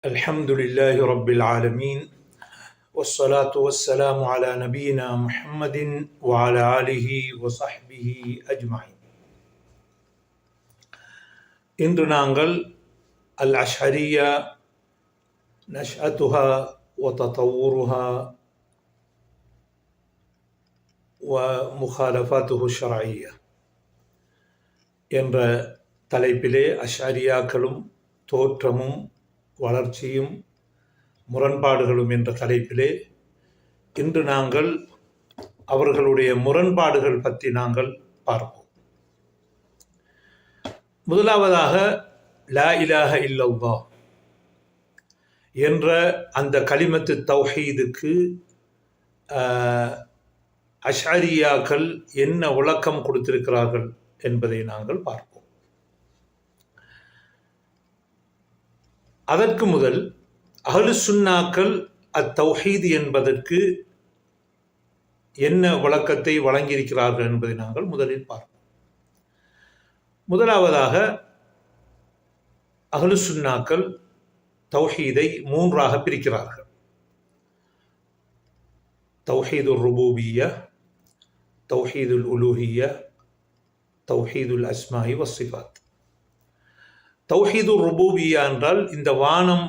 الحمد لله رب العالمين والصلاة والسلام على نبينا محمد وعلى آله وصحبه أجمعين. இன்று நாங்கள் الأشعرية نشأتها وتطورها ومخالفاته الشرعية என்ற தலைப்பிலே அஷ்அரியாக்களும் தோற்றமும் வளர்ச்சியும் முரண்பாடுகளும் என்ற தலைப்பிலே இன்று நாங்கள் அவர்களுடைய முரண்பாடுகள் பற்றி நாங்கள் பார்ப்போம். முதலாவதாக லா இலாஹ இல்லல்லாஹ் என்ற அந்த கலிமத்து தௌஹீதுக்கு அஷ்அரியாக்கள் என்ன விளக்கம் கொடுத்திருக்கிறார்கள் என்பதை நாங்கள் பார்ப்போம். அதற்கு முதல் அஹ்லுஸ் சுன்னாக்கள் அத்தௌஹீத் என்பதற்கு என்ன விளக்கத்தை வழங்கியிருக்கிறார்கள் என்பதை நாங்கள் முதலில் பார்ப்போம். முதலாவதாக அஹ்லுஸ் சுன்னாக்கள் தௌஹீதை மூன்றாக பிரிக்கிறார்கள். தௌஹீதுல் ருபூபிய்யா, தௌஹீதுல் உலூஹிய்யா, தௌஹீதுல் அஸ்மாஇ வஸ்ஸிஃபாத். தௌஹீதுர் ருபூபிய்யா என்றால் இந்த வானம்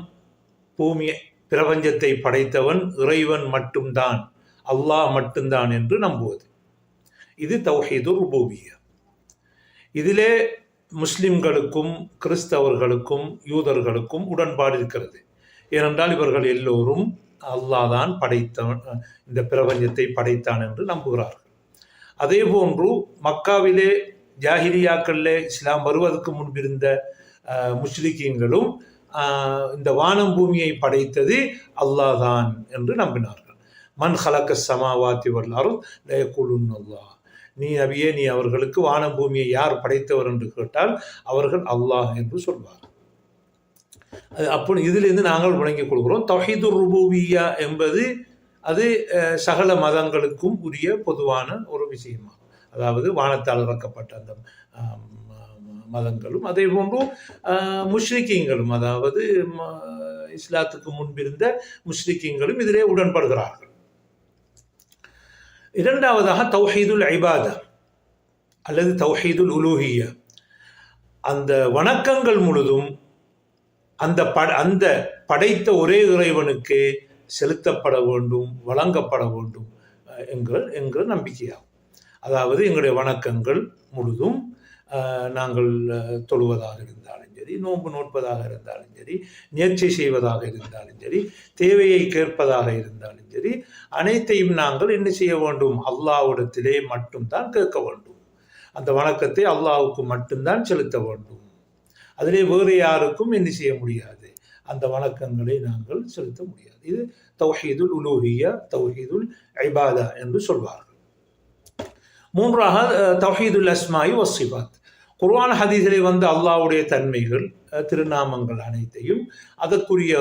பூமி பிரபஞ்சத்தை படைத்தவன் இறைவன் மட்டும்தான், அல்லாஹ் மட்டும்தான் என்று நம்புவது. இது தௌஹீதுர் ருபூபிய்யா. இதிலே முஸ்லிம்களுக்கும் கிறிஸ்தவர்களுக்கும் யூதர்களுக்கும் உடன்பாடு இருக்கிறது. ஏனென்றால் இவர்கள் எல்லோரும் அல்லாஹ் தான் படைத்தவன், இந்த பிரபஞ்சத்தை படைத்தான் என்று நம்புகிறார்கள். அதே போன்று மக்காவிலே ஜாஹிலியாக்களிலே இஸ்லாம் வருவதற்கு முன்பிருந்த முஷ்ரிக்கீன்களும் இந்த வானம் பூமியை படைத்தது அல்லாஹ் தான் என்று நம்பினார்கள். மன் ஹலக்க சமாவாத்தி வல் அர்த் லயகுலுன் அல்லாஹ். நீ நபியே, நீ அவர்களுக்கு வானம் பூமியை யார் படைத்தவர் என்று கேட்டால் அவர்கள் அல்லாஹ் என்று சொல்வார். அப்போ இதிலிருந்து நாங்கள் விளங்கிக் கொள்கிறோம், தௌஹீதுர் ருபூபிய்யா என்பது அது சகல மதங்களுக்கும் உரிய பொதுவான ஒரு விஷயமாகும். அதாவது வானத்தால் இறக்கப்பட்ட அந்த மதங்களும் அதே போன்று முஷ்ரிக்கீங்களும், அதாவது இஸ்லாத்துக்கு முன்பிருந்த முஷ்ரிக்கீங்களும் இதிலே உடன்படுகிறார்கள். இரண்டாவதாக தௌஹீதுல் இபாதா அல்லது தௌஹீதுல் உலூஹிய்யா. அந்த வணக்கங்கள் முழுதும் அந்த படைத்த ஒரே இறைவனுக்கு செலுத்தப்பட வேண்டும், வழங்கப்பட வேண்டும் என்கிற நம்பிக்கையாகும். அதாவது எங்களுடைய வணக்கங்கள் முழுதும் நாங்கள் தொழுவதாக இருந்தாலும் சரி, நோன்பு நோட்பதாக இருந்தாலும் சரி, முயற்சி செய்வதாக இருந்தாலும் சரி, தேவையை கேட்பதாக இருந்தாலும் சரி, அனைத்தையும் நாங்கள் என்ன செய்ய வேண்டும்? அல்லாஹ்விடத்திலே மட்டும்தான் கேட்க வேண்டும். அந்த வணக்கத்தை அல்லாஹ்வுக்கு மட்டும்தான் செலுத்த வேண்டும். அதிலே வேறு யாருக்கும் என்ன செய்ய முடியாது, அந்த வணக்கங்களை நாங்கள் செலுத்த முடியாது. இது தௌஹீதுல் உலூஹிய்யா, தௌஹீதுல் இபாதா என்று சொல்வார்கள். மூன்றாக தௌஹீதுல் அஸ்மாஇ வஸ்ஸிஃபாத். குர்ஆன் ஹதீஸிலே வந்து அல்லாஹ்வுடைய தன்மைகள், திருநாமங்கள் அனைத்தையும் அதற்குரிய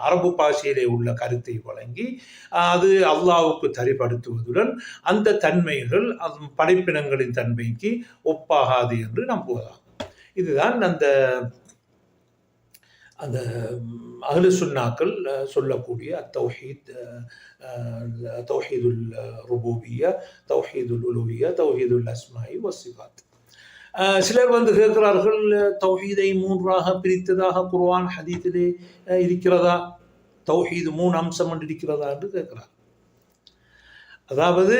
அரபு பாஷையிலே உள்ள கருத்தை வழங்கி அது அல்லாஹ்வுக்கு தரிப்படுத்துவதுடன் அந்த தன்மைகள் படைப்பினங்களின் தன்மைக்கு ஒப்பாகாது என்று நம்புவதாகும். இதுதான் அந்த அஹ்லுஸ் சுன்னாக்கள் சொல்லக்கூடிய தௌஹீத், தௌஹீதுல் ருபூபிய்யா, தௌஹீதுல் உலூஹிய்யா, தௌஹீதுல் அஸ்மாஇ வஸ்ஸிஃபாத். சிலர் வந்து கேட்கிறார்கள், தௌஹீதை மூன்றாக பிரித்ததாக குர்ஆன் ஹதீஸிலே இருக்கிறதா? தௌஹீது 3 அம்சம் என்று இருக்கிறதா என்று கேட்கிறார். அதாவது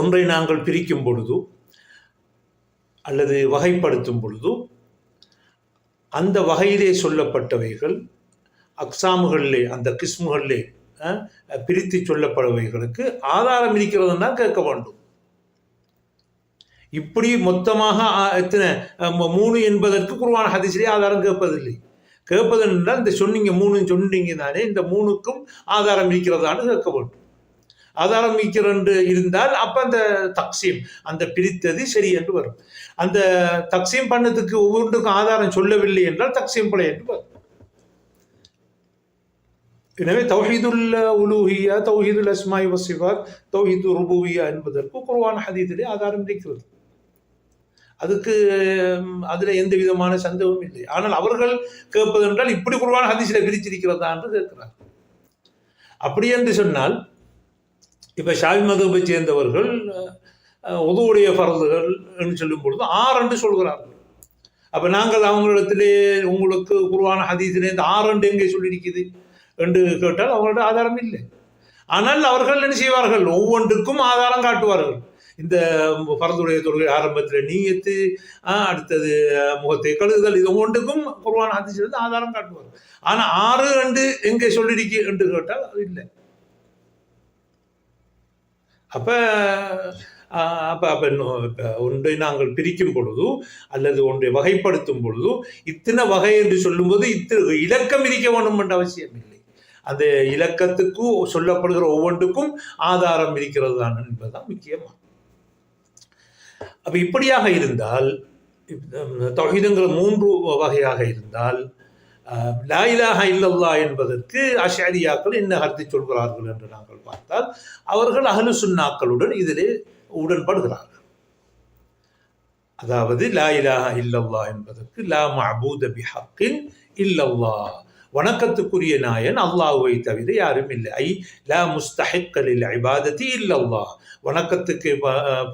ஒன்றை நாங்கள் பிரிக்கும் பொழுது அல்லது வகைப்படுத்தும் பொழுது அந்த வகையிலே சொல்லப்பட்டவைகள் அக்ஸாமுகளிலே, அந்த கிஸ்முகளிலே பிரித்து சொல்லப்படவைகளுக்கு ஆதாரம் இருக்கிறதுன்னா கேட்க வேண்டும். இப்படி மொத்தமாக எத்தனை 3 என்பதற்கு குர்ஆன் ஹதீஸிலே ஆதாரம் கேட்பதில்லை. கேட்பது என்றால் இந்த சொன்னீங்க 3 சொன்னீங்க தானே, இந்த 3க்கும் ஆதாரம் இருக்கிறதான்னு கேட்க வேண்டும். ஆதாரம் இருக்கிறது இருந்தால் அப்ப அந்த தக்சீம், அந்த பிரித்தது சரி என்று வரும். அந்த தக்சீம் பண்ணதுக்கு ஒவ்வொன்றுக்கும் ஆதாரம் சொல்லவில்லை என்றால் தக்சீம் பிழை என்று வரும். எனவே தௌஹீதுல் உலூஹிய்யா, தௌஹீதுல் அஸ்மாஇ வஸ்ஸிஃபாத், தௌஹீதுர் ருபூபிய்யா என்பதற்கு குர்ஆன் ஹதீஸிலே ஆதாரம் இருக்கிறது. அதுக்கு அதில் எந்த விதமான சந்தேகமும் இல்லை. ஆனால் அவர்கள் கேட்பதென்றால் இப்படி குர்ஆன் ஹதீஸில் பிரிச்சிருக்கிறதா என்று கேட்கிறார். அப்படி என்று சொன்னால் இப்போ ஷாஃபி மதுஹபை சேர்ந்தவர்கள் உதுவுடைய ஃபர்துகள் என்று சொல்லும் பொழுது 6 என்று சொல்கிறார்கள். அப்போ நாங்கள் அவங்களிடத்திலே உங்களுக்கு குர்ஆன் ஹதீஸிலே இந்த 6 எங்கே சொல்லியிருக்குது என்று கேட்டால் அவங்களோட ஆதாரம் இல்லை. ஆனால் அவர்கள் என்ன செய்வார்கள், ஒவ்வொன்றுக்கும் ஆதாரம் காட்டுவார்கள். இந்த ஃபர்துடைய தொழுகை ஆரம்பத்தில் நீயத்து, அடுத்தது முகத்தை கழுகுதல், இது ஒவ்வொன்றுக்கும் குர்ஆன் ஹதீஸிலிருந்து ஆதாரம் காட்டுவார்கள். ஆனால் 6 என்று எங்கே சொல்லியிருக்கு என்று கேட்டால் அது இல்லை. அப்போ ஒன்றை நாங்கள் பிரிக்கும் பொழுது அல்லது ஒன்றை வகைப்படுத்தும் பொழுது இத்தனை வகை என்று சொல்லும்போது இலக்கம் இருக்க வேண்டும் என்ற அவசியம் இல்லை. அந்த இலக்கத்துக்கு சொல்லப்படுகிற ஒவ்வொன்றுக்கும் ஆதாரம் இருக்கிறது தான் என்பதுதான் முக்கியமாக. அப்போ இப்படியாக இருந்தால் தௌஹீதுங்கிற 3 வகையாக இருந்தால் லா இலாஹ இல்லல்லாஹ் என்பதற்கு அஷ்அரியாக்கள் என்ன கருத்து சொல்கிறார்கள் என்று நாங்கள் பார்த்தால் அவர்கள் அஹ்லு சுன்னாக்களுடன் இதிலே உடன்படுகிறார்கள். அதாவது லா இலாஹ இல்லல்லாஹ் என்பதற்கு லா மஅபூத பிஹக்கின் இல்லல்லாஹ், வணக்கத்துக்குரிய நாயன் அல்லாஹ்வை தவிர யாரும் இல்லை. ஐ லா முஸ்தஹிக்க லில் இபாதத்தி இல்லல்லாஹ், வணக்கத்துக்கு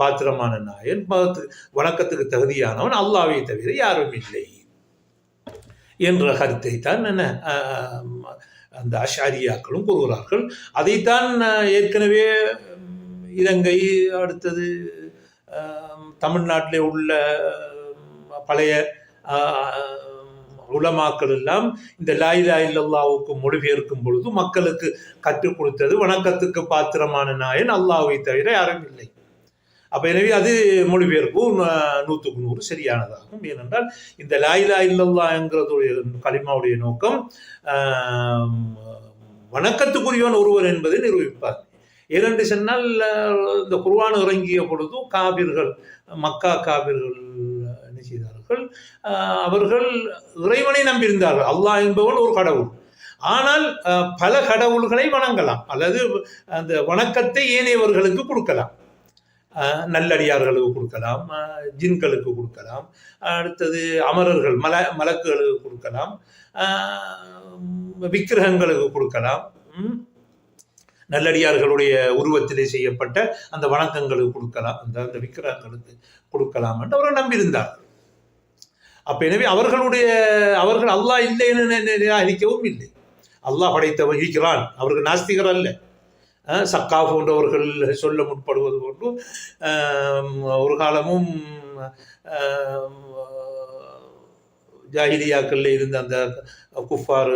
பாத்திரமான நாயன், வணக்கத்துக்கு தகுதியானவன் அல்லாஹ்வை தவிர யாரும் இல்லை என்ற கருத்தை தான் அந்த அஷ்அரியாக்களும் கூறுகிறார்கள். அதைத்தான் ஏற்கனவே இலங்கை, அடுத்தது தமிழ்நாட்டிலே உள்ள பழைய உலமாக்கள் எல்லாம் இந்த லா இலாஹ இல்லல்லாஹ்வுக்கு மொழிபெயர்க்கும் பொழுது மக்களுக்கு கற்றுக் கொடுத்தது வணக்கத்துக்கு பாத்திரமான நாயன் அல்லாஹ்வை தவிர யாரும் இல்லை. அப்போ எனவே அது மொழிபெயர்ப்பு 100க்கு 100 சரியானதாகும். ஏனென்றால் இந்த லா இலாஹ இல்லல்லாஹ்ங்கிறதுடைய கலிமாவுடைய நோக்கம் வணக்கத்துக்குரியவன் ஒருவர் என்பதை நிரூபிப்பார். ஏனென்று சொன்னால் இந்த குர்ஆன் இறங்கிய பொழுது காபிர்கள், மக்கா காபிர்கள் என்ன செய்தார்கள், அவர்கள் இறைவனை நம்பியிருந்தார்கள். அல்லாஹ் என்பவன் ஒரு கடவுள், ஆனால் பல கடவுள்களை வணங்கலாம், அல்லது அந்த வணக்கத்தை ஏனையவர்களுக்கு கொடுக்கலாம். நல்லடியார்களுக்கு கொடுக்கலாம், ஜின்களுக்கு கொடுக்கலாம், அடுத்தது அமரர்கள் மலக்குகளுக்கு கொடுக்கலாம், விக்கிரகங்களுக்கு கொடுக்கலாம், நல்லடியார்களுடைய உருவத்திலே செய்யப்பட்ட அந்த வணக்கங்களுக்கு கொடுக்கலாம், அந்த விக்கிரகங்களுக்கு கொடுக்கலாம் என்று அவர்கள் நம்பியிருந்தார்கள். அப்போ எனவே அவர்கள் அல்லாஹ் இல்லை என்று நிராகரிக்கவும் இல்லை. அல்லாஹ் படைத்தவன் இருக்கிறான், அவர்கள் நாஸ்திகர் அல்ல. சக்கா போன்றவர்கள் சொல்ல முற்படுவது போன்று ஒரு காலமும் ஜாஹிலியாக்களில் இருந்த அந்த குஃபார்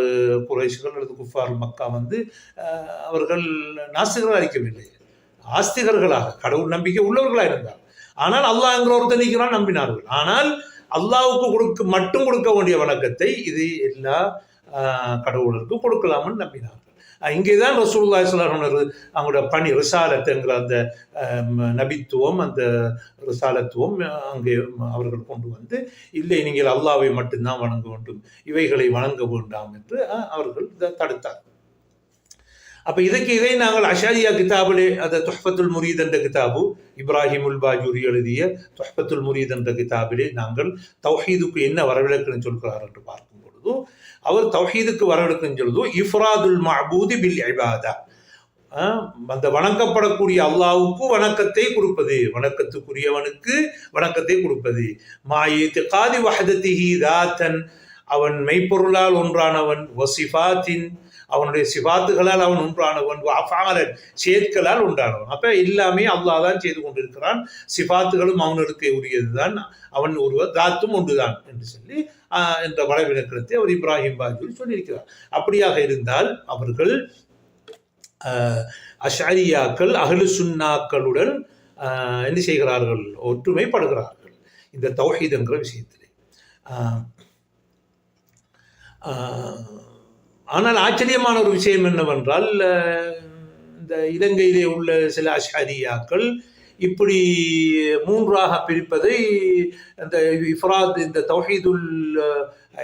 குறைஷிகள் அல்லது குஃபார் மக்கா அவர்கள் நாஸ்திகர்கள் அளிக்கவில்லை, ஆஸ்திகர்களாக கடவுள் நம்பிக்கை உள்ளவர்களாக இருந்தார். ஆனால் அல்லாஹ்ங்கிற ஒருத்தன் இருக்கிறான் நம்பினார்கள். ஆனால் அல்லாஹ்வுக்கு மட்டும் கொடுக்க வேண்டிய வணக்கத்தை இது எல்லா கடவுளுக்கும் கொடுக்கலாம்னு நம்பினார்கள். இங்கேதான் ரசூலுல்லாஹி ஸல்லல்லாஹு அலைஹி வஸல்லம் அவங்களோட பணி ரிசாலத்துங்கிற அந்த நபித்துவம், அந்த ரிசாலத்துவம் அங்கே அவர்கள் கொண்டு இல்லை, நீங்கள் அல்லாஹ்வை மட்டும்தான் வணங்க வேண்டும், இவைகளை வணங்க வேண்டாம் என்று அவர்கள் தடுத்தார். அப்போ இதை நாங்கள் அஷாரியா கிதாபிலே, அந்த துஹ்ஃபத்துல் முரீத் என்ற கிதாபு, இப்ராஹிமுல் பாஜூரி எழுதிய துஹ்ஃபத்துல் முரீத் என்ற கிதாபிலே நாங்கள் தௌஹீதுக்கு என்ன வரவிலக்குன்னு சொல்கிறார் என்று பார்க்கும் பொழுது, அவர் தௌஹீதுக்கு வரவிலக்குன்னு சொல்லுது இஃப்ராதுல் மஅபூதி பில் இபாதா, அந்த வணங்கப்படக்கூடிய அல்லாஹ்வுக்கு வணக்கத்தை கொடுப்பது, வணக்கத்துக்குரியவனுக்கு வணக்கத்தை கொடுப்பது, மாயித்திகாதி வஹதத்திஹி தாத்தன், அவன் மெய்ப்பொருளால் ஒன்றானவன், வசிஃபாத்தின், அவனுடைய சிபாத்துகளால் அவன் ஒன்றானவன், அஃஆலன், செயற்களால் ஒன்றானவன். அப்போ எல்லாமே அல்லாஹ் தான் செய்து கொண்டிருக்கிறான், சிபாத்துகளும் அவனுக்கு உரியது தான், அவன் ஒருவர், தாத்தும் ஒன்றுதான் என்று சொல்லி என்ற வளவிலக்கணத்தை அவர் இப்ராஹிம் பாஜூரி சொல்லியிருக்கிறார். அப்படியாக இருந்தால் அவர்கள் அஷ்அரியாக்கள் அஹ்லு சுன்னாக்களுடன் என்ன செய்கிறார்கள், ஒற்றுமைப்படுகிறார்கள் இந்த தௌஹீத் என்கிற விஷயத்திலே. ஆனால் ஆச்சரியமான ஒரு விஷயம் என்னவென்றால், இந்த இலங்கையிலே உள்ள சில அஷ்அரியாக்கள் இப்படி 3ஆக பிரிப்பதை, இந்த இஃப்ராத், இந்த தௌஹீதுல்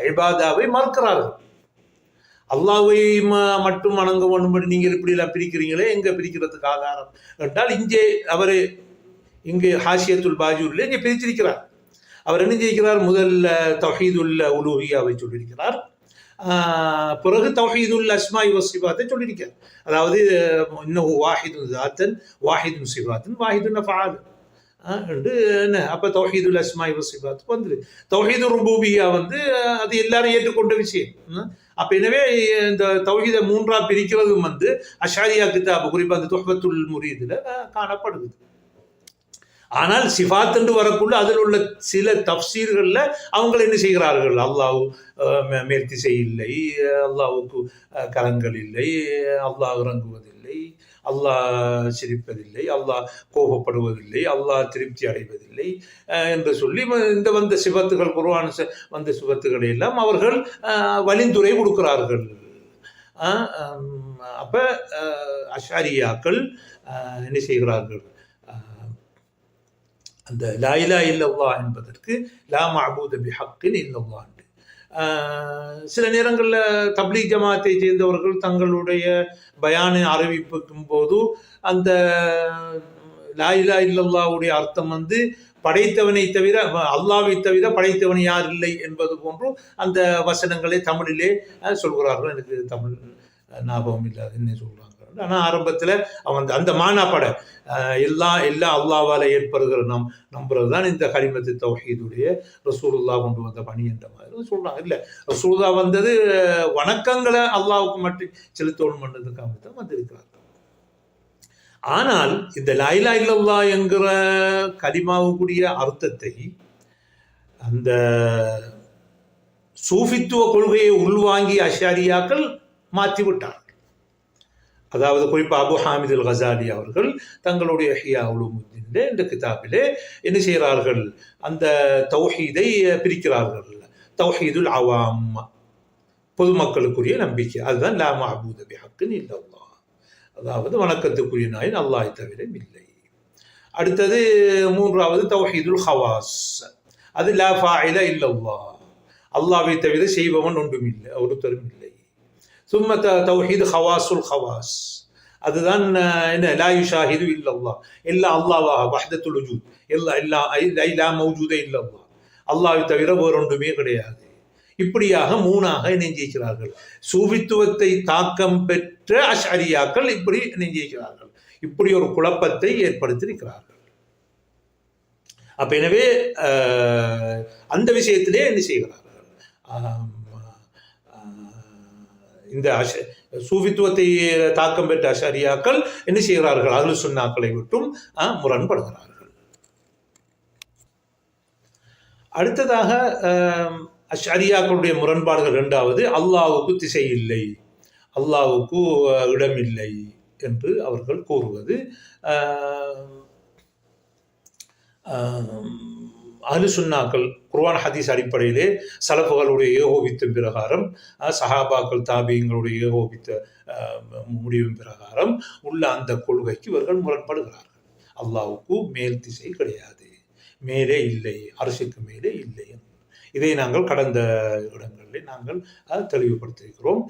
இபாதாவை மறுக்கிறார்கள். அல்லாஹ்வை மட்டும் வணங்க வேண்டும்படி நீங்கள் இப்படிலாம் பிரிக்கிறீங்களே, எங்கே பிரிக்கிறதுக்கு ஆதாரம் என்றால், இங்கே ஹாஷியத்துல் பாஜூரில் இங்கே பிரிச்சிருக்கிறார். அவர் என்ன செய்கிறார்? முதல்ல தௌஹீதுல் உலூஹியாவை சொல்லியிருக்கிறார், பிறகு தௌஹீதுல் அஸ்மாஇ வஸ்ஸிஃபாத்தை சொல்லியிருக்கிறார். அதாவது இன்னஹு வாஹிதுன் ஸாத்தன் வாஹிதுன் ஸிஃபாத்தன் வாஹிதுன் அஃஆல் என்று என்ன, அப்போ தௌஹீதுல் அஸ்மாஇ வஸ்ஸிஃபாத்துக்கு வந்துரு. தௌஹீதுர் ருபூபிய்யா அது எல்லாரும் ஏற்றுக்கொண்ட விஷயம். அப்போ எனவே இந்த தௌஹீதை மூன்றா பிரிக்கிறதும் அஷாரியா கிதாபு குறிப்பாக அந்த துஹ்ஃபத்துல் முரீதில் காணப்படுது. ஆனால் சிஃபாத் என்று வரக்குள்ள அதில் உள்ள சில தஃப்சீர்களில் அவங்க என்ன செய்கிறார்கள்? அல்லாஹ் மேற்திசை இல்லை, அல்லாஹுக்கு கரங்கள் இல்லை, அல்லாஹ் இறங்குவதில்லை, அல்லாஹ் சிரிப்பதில்லை, அல்லாஹ் கோபப்படுவதில்லை, அல்லாஹ் திருப்தி அடைவதில்லை என்று சொல்லி இந்த வந்த சிபத்துகள், குர்ஆன் வந்த சிபத்துக்களை எல்லாம் அவர்கள் வழிந்துரை கொடுக்கிறார்கள். அப்போ அஷாரியாக்கள் என்ன செய்கிறார்கள்? அந்த லா இலாஹ இல்லல்லாஹ் என்பதற்கு லா மஅபூத பிஹக்கின் இல்லல்லாஹ். சில நேரங்களில் தப்லீக் ஜமாத்தை சேர்ந்தவர்கள் தங்களுடைய பயானை அறிவிப்புக்கும் போது அந்த லா இலாஹ இல்லல்லாஹ்வுடைய அர்த்தம் படைத்தவனை தவிர, அல்லாஹ்வை தவிர படைத்தவன் யார் இல்லை என்பது போன்று அந்த வசனங்களை தமிழிலே சொல்கிறார்கள். எனக்கு தமிழ் ஞாபகம் இல்லாது என்ன சொல்கிறாங்க. ஆனால் ஆரம்பத்தில் அவங்க அந்த மானாப்பட எல்லா அல்லாஹ்வால ஏற்படுகிற நாம் நம்புறது தான் இந்த கலிமத்து தௌஹீதுடைய ரசூலுல்லாஹ் கொண்டு வந்த பணி என்ற மாதிரி சொல்கிறாங்க. இல்லை, ரசூலுல்லாஹ் வந்தது வணக்கங்களை அல்லாஹ்வுக்கு மட்டும் செலுத்தணும் பண்ணதுக்காக தான் வந்திருக்கிறார்கள். ஆனால் இந்த லா இலாஹ இல்லல்லாஹ் என்கிற கலிமாவுக்குரிய அர்த்தத்தை அந்த சூஃபித்துவ கொள்கையை உள்வாங்கி அஷாரியாக்கள் மாற்றிவிட்டார்கள். அதாவது குறிப்பாக அபு ஹாமித் அல் கசாலி அவர்கள் தங்களுடைய இஹ்யா உலூமுத்தீனிலே இந்த கிதாபிலே என்ன செய்கிறார்கள்? அந்த தௌஹீதை பிரிக்கிறார்கள். தௌஹீதுல் அவாம், பொதுமக்களுக்குரிய நம்பிக்கை, அதுதான் லா மஅபூத பிஹக்கின் இல்லல்லாஹ், அதாவது வணக்கத்துக்குரிய நாயின் அல்லாஹை தவிர இல்லை. அடுத்தது மூன்றாவது தௌஹீதுல் ஹவாஸ், அது லா ஃபாயில இல்லல்லாஹ், அல்லாஹ்வை தவிர செய்பவன் ஒன்றும் இல்லை, ஒருத்தரும் இல்லை. சும்ம தௌஹீது ஹவாசுல் ஹவாஸ், அதுதான் என்ன, லா யுஷாஹிது இல்லல்லாஹ், எல்லா அல்லாஹ் வஹ்தத்துல் வஜூத், லா மௌஜூத இல்லல்லாஹ், அல்லாஹ்வை தவிர வேறொன்றுமே கிடையாது. இப்படியாக மூணாக நெஞ்சிக்கிறார்கள். சூஃபித்துவத்தை தாக்கம் பெற்ற அஷ்அரியாக்கள் இப்படி நெஞ்சிக்கிறார்கள். இப்படி ஒரு குழப்பத்தை ஏற்படுத்தியிருக்கிறார்கள். அப்ப எனவே அந்த விஷயத்திலே என்ன செய்கிறார்கள்? இந்த சூஃபித்துவத்தை தாக்கம் பெற்ற அஷரியாக்கள் என்ன செய்கிறார்கள்? அஹ்லு சுன்னாக்களை விட்டும் முரண்படுகிறார்கள். அடுத்ததாக அஷரியாக்களுடைய முரண்பாடுகள் இரண்டாவது, அல்லாஹ்வுக்கு திசை இல்லை, அல்லாஹ்வுக்கு இடம் இல்லை என்று அவர்கள் கூறுவது. அஹ்லு சுன்னாக்கள் குர்ஆன் ஹதீஸ் அடிப்படையிலே சலஃபுகளுடைய ஏகோபித்த பிரகாரம், சஹாபாக்கள் தாபியங்களுடைய ஏகோபித்த முடிவின் பிரகாரம் உள்ள அந்த கொள்கைக்கு இவர்கள் முரண்படுகிறார்கள். அல்லாஹ்வுக்கு மேல் திசை கிடையாது, மேலே இல்லை, அர்ஷுக்கு மேலே இல்லை. இதை நாங்கள் கடந்த இடங்களில் நாங்கள் தெளிவுபடுத்தியிருக்கிறோம்.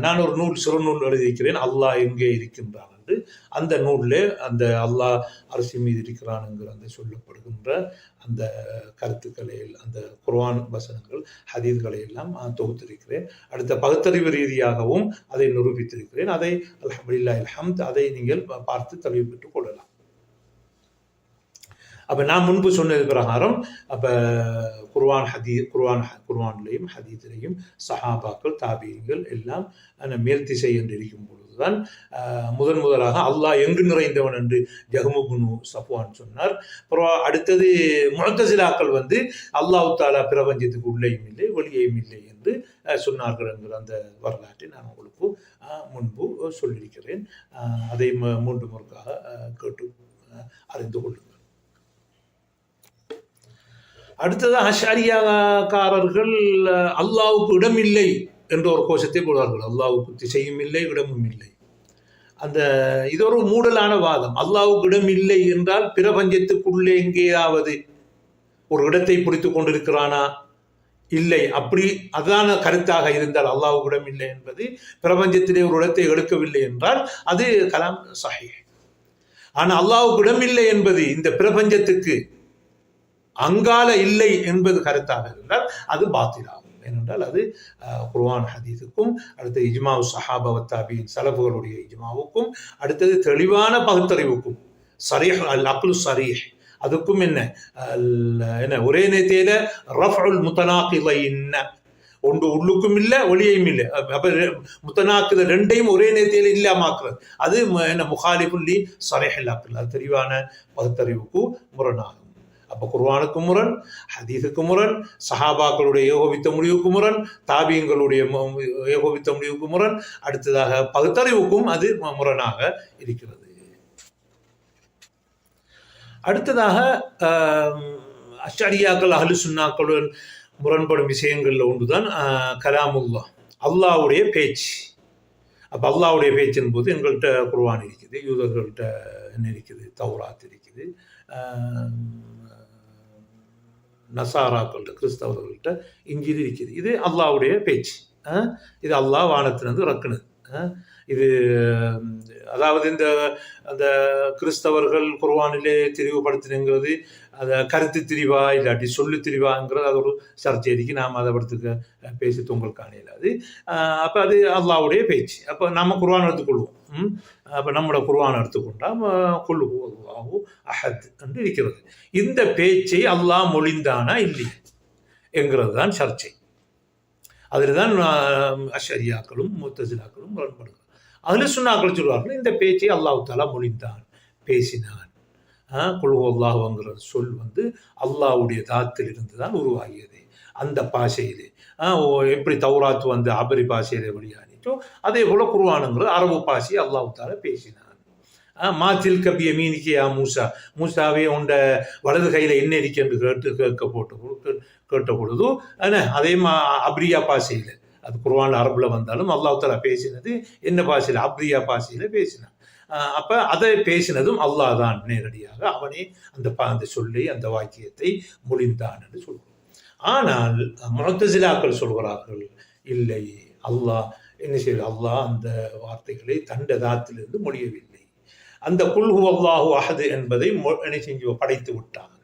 நான் ஒரு சிறுநூல் எழுதியிருக்கிறேன், அல்லாஹ் எங்கே இருக்கின்றான் என்று. அந்த நூலில் அந்த அல்லாஹ் அரிசி மீது இருக்கிறான் என்கிற அந்த சொல்லப்படுகின்ற அந்த கருத்துக்களை, அந்த குர்ஆன் வசனங்கள், ஹதீஸ்களை எல்லாம் தொகுத்திருக்கிறேன். அடுத்த பகுத்தறிவு ரீதியாகவும் அதை நிரூபித்திருக்கிறேன். அதை அல்ஹம்துலில்லாஹில் ஹம்த், அதை நீங்கள் பார்த்து தெளிவு பெற்றுக் கொள்ளலாம். அப்போ நான் முன்பு சொன்னது பிரகாரம் அப்போ குர்ஆன்லையும் ஹதீஸிலையும் சஹாபாக்கள் தாபியங்கள் எல்லாம் மேல் திசை என்று இருக்கும் பொழுதுதான் முதலாக அல்லாஹ் எங்கு நிறைந்தவன் என்று ஜஹ்மு பின் சஃப்வான் சொன்னார். அடுத்தது முஅத்தஸிலாக்கள் அல்லாஹ் தஆலா பிரபஞ்சத்துக்கு உள்ளேயும் இல்லை வெளியேயும் இல்லை என்று சொன்னார்கள் என்கிற அந்த வரலாற்றை நான் உங்களுக்கு முன்பு சொல்லியிருக்கிறேன். அதை மீண்டும் ஒருக்காக கேட்டு அறிந்து கொள்ளுங்கள். அடுத்தது அஷ்அரியாக்காரர்கள் அல்லாஹ்வுக்கு இடம் இல்லை என்ற ஒரு கோஷத்தை போடுவார்கள். அல்லாஹ்வுக்கு திசையும் இல்லை, இடமும் இல்லை. இது ஒரு மூடலான வாதம். அல்லாஹ்வுக்கு இடம் இல்லை என்றால் பிரபஞ்சத்துக்குள்ளே எங்கேயாவது ஒரு இடத்தை பிடித்து கொண்டிருக்கிறானா? இல்லை. அப்படி அதான கருத்தாக இருந்தால் அல்லாஹ்வுக்கு இடம் இல்லை என்பது, பிரபஞ்சத்திலே ஒரு இடத்தை எடுக்கவில்லை என்றால் அது கலாம் சஹீஹ். ஆனால் அல்லாஹ்வுக்கு இடம் இல்லை என்பது இந்த பிரபஞ்சத்துக்கு அங்கால இல்லை என்பது கருத்தாக இருந்தால் அது பாத்திலாகும். ஏனென்றால் அது குர்ஆன் ஹதீஸுக்கும் அடுத்த இஜ்மாவு சஹாபா தாபியின் சலஃபுகளுடைய இஜ்மாவுக்கும் அடுத்தது தெளிவான பகுத்தறிவுக்கும் சரீஹ் அல் அக்லு சரீஹ் அதுக்கும் என்ன ஒரே நேரத்தில ரஃபுல் முத்தனாகிலைன் ஒன்று உள்ளுக்கும் இல்லை ஒளியையும் இல்லை. அப்போ முத்தனாக்குது ரெண்டையும் ஒரே நேரத்தில் இல்லாமாக்குறது அது என்ன முகாலிபுல்லி சரீஹ் அக்ல் அது தெளிவான பகுத்தறிவுக்கு முரணாகும். அப்போ குர்ஆனுக்கு முரண், ஹதீஸுக்கு முரண், சஹாபாக்களுடைய ஏகோபித்த முடிவுக்கு முரண், தாபியங்களுடைய ஏகோபித்த முடிவுக்கு முரண், அடுத்ததாக பகுத்தறிவுக்கும் அது முரணாக இருக்கிறது. அடுத்ததாக அஷ்அரியாக்கள் அஹ்லு சுன்னாக்களுடன் முரண்படும் விஷயங்கள்ல ஒன்றுதான் கலாமுல்லா, அல்லாஹ்வுடைய பேச்சு. அப்போ அல்லாஹ்வுடைய பேச்சின் போது எங்கள்கிட்ட குர்ஆன் இருக்குது, யூதர்கள்ட்ட என்ன இருக்குது, தௌராத் இருக்குது, நசாராக்கள்கிட்ட கிறிஸ்தவர்கள்ட்ட இஞ்சில் இருக்குது. இது அல்லாஹ்வுடைய பேச்சு. இது அல்லாஹ் வானத்திலிருந்து இறக்குனது. இது அதாவது இந்த அந்த கிறிஸ்தவர்கள் குர்ஆனிலே திரிவுபடுத்தினுங்கிறது அதை கருத்து திரிவா இல்லாட்டி சொல்லு திரிவாங்கிறது அது ஒரு சர்ச்சைக்கு நாம் அதை படுத்துக்க பேசி தொங்கல் காணையிலாது. அப்போ அது அல்லாஹ்வுடைய பேச்சு. அப்போ நம்ம குர்ஆன் எடுத்துக்கொள்வோம். அப்போ நம்மளோட குர்ஆன் எடுத்துக்கொண்டால் குல் ஹுவல்லாஹு அஹத் என்று இருக்கிறது. இந்த பேச்சை அல்லாஹ் மொழிந்தானா இல்லை என்கிறது தான் சர்ச்சை. அதில் தான் அஷ்அரியாக்களும் முத்தஸிலாக்களும் முரண்படுகிறார். அஹ்லு சுன்னாக்கள் சொல்வார்கள் இந்த பேச்சை அல்லாஹ் தஆலா மொழிந்தான், பேசினான். குல் ஹுவல்லாஹுங்கிற சொல் அல்லாஹ்வுடைய தாத்திலிருந்து தான் உருவாகியது. அந்த பாஷையிலே எப்படி தௌராத் அபரி பாஷையிலே வெளியானிச்சோ அதே போல குர்ஆனுங்கிறது அரபு பாஷையை அல்லாஹ் தஆலா பேசினான். மாத்தில் கபிய மீனிக்கியா மூசா, மூசாவே உண்ட வலது கையில் என்ன இருக்கு என்று கேட்ட பொழுது அதே அப்ரியா பாஷையில் அது குர்ஆன் அரபில் வந்தாலும் அல்லாஹ் தஆலா பேசினது என்ன பாஷையில், அப்ரியா பாஷையில் பேசினான். அப்போ அதை பேசினதும் அல்லாஹ் தான் நேரடியாக, அவனே அந்த சொல்லி அந்த வாக்கியத்தை மொழிந்தான் என்று சொல்கிறோம். ஆனால் முஅத்தஸிலாக்கள் சொல்கிறார்கள் இல்லை, அல்லாஹ் என்ன செய்ய, அல்லாஹ் அந்த வார்த்தைகளை தண்டதாத்திலிருந்து மொழியவில்லை. அந்த குல் ஹுவல்லாஹு அஹத் என்பதை என்ன செஞ்சு படைத்து விட்டான்.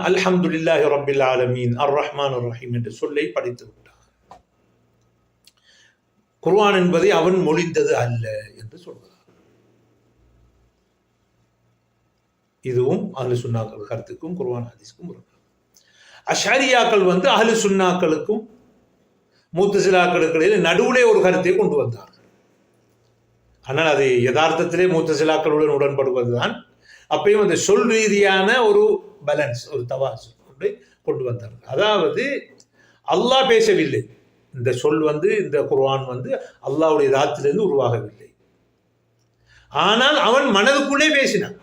அல்ஹம்துலில்லாஹி ரப்பில் ஆலமீன் அர் ரஹ்மான் அர் ரஹீம் என்ற சொல்லை படைத்து விட்டான். குர்ஆன் என்பதை அவன் மொழிந்தது அல்ல என்று சொல்கிறார். இதுவும் அஹ்லு சுன்னாக்கள் கருத்துக்கும் குர்ஆன் ஹதீஸ்க்கும் இருக்கு. அஷ்அரியாக்கள் அஹ்லு சுன்னாக்களுக்கும் முத்தஸிலாக்களுக்கு நடுவுலே ஒரு கருத்தை கொண்டு வந்தார்கள். ஆனால் அது யதார்த்தத்திலே முத்தஸிலாக்களுடன் உடன்படுவதுதான். அப்பயும் அந்த சொல் ரீதியான ஒரு பேலன்ஸ், ஒரு தவாசு கொண்டு வந்தார்கள். அதாவது அல்லாஹ் பேசவில்லை, இந்த சொல் இந்த குர்ஆன் அல்லாஹ்வுடைய தாத்திலிருந்து உருவாகவில்லை. ஆனால் அவன் மனதுக்குள்ளே பேசினான்.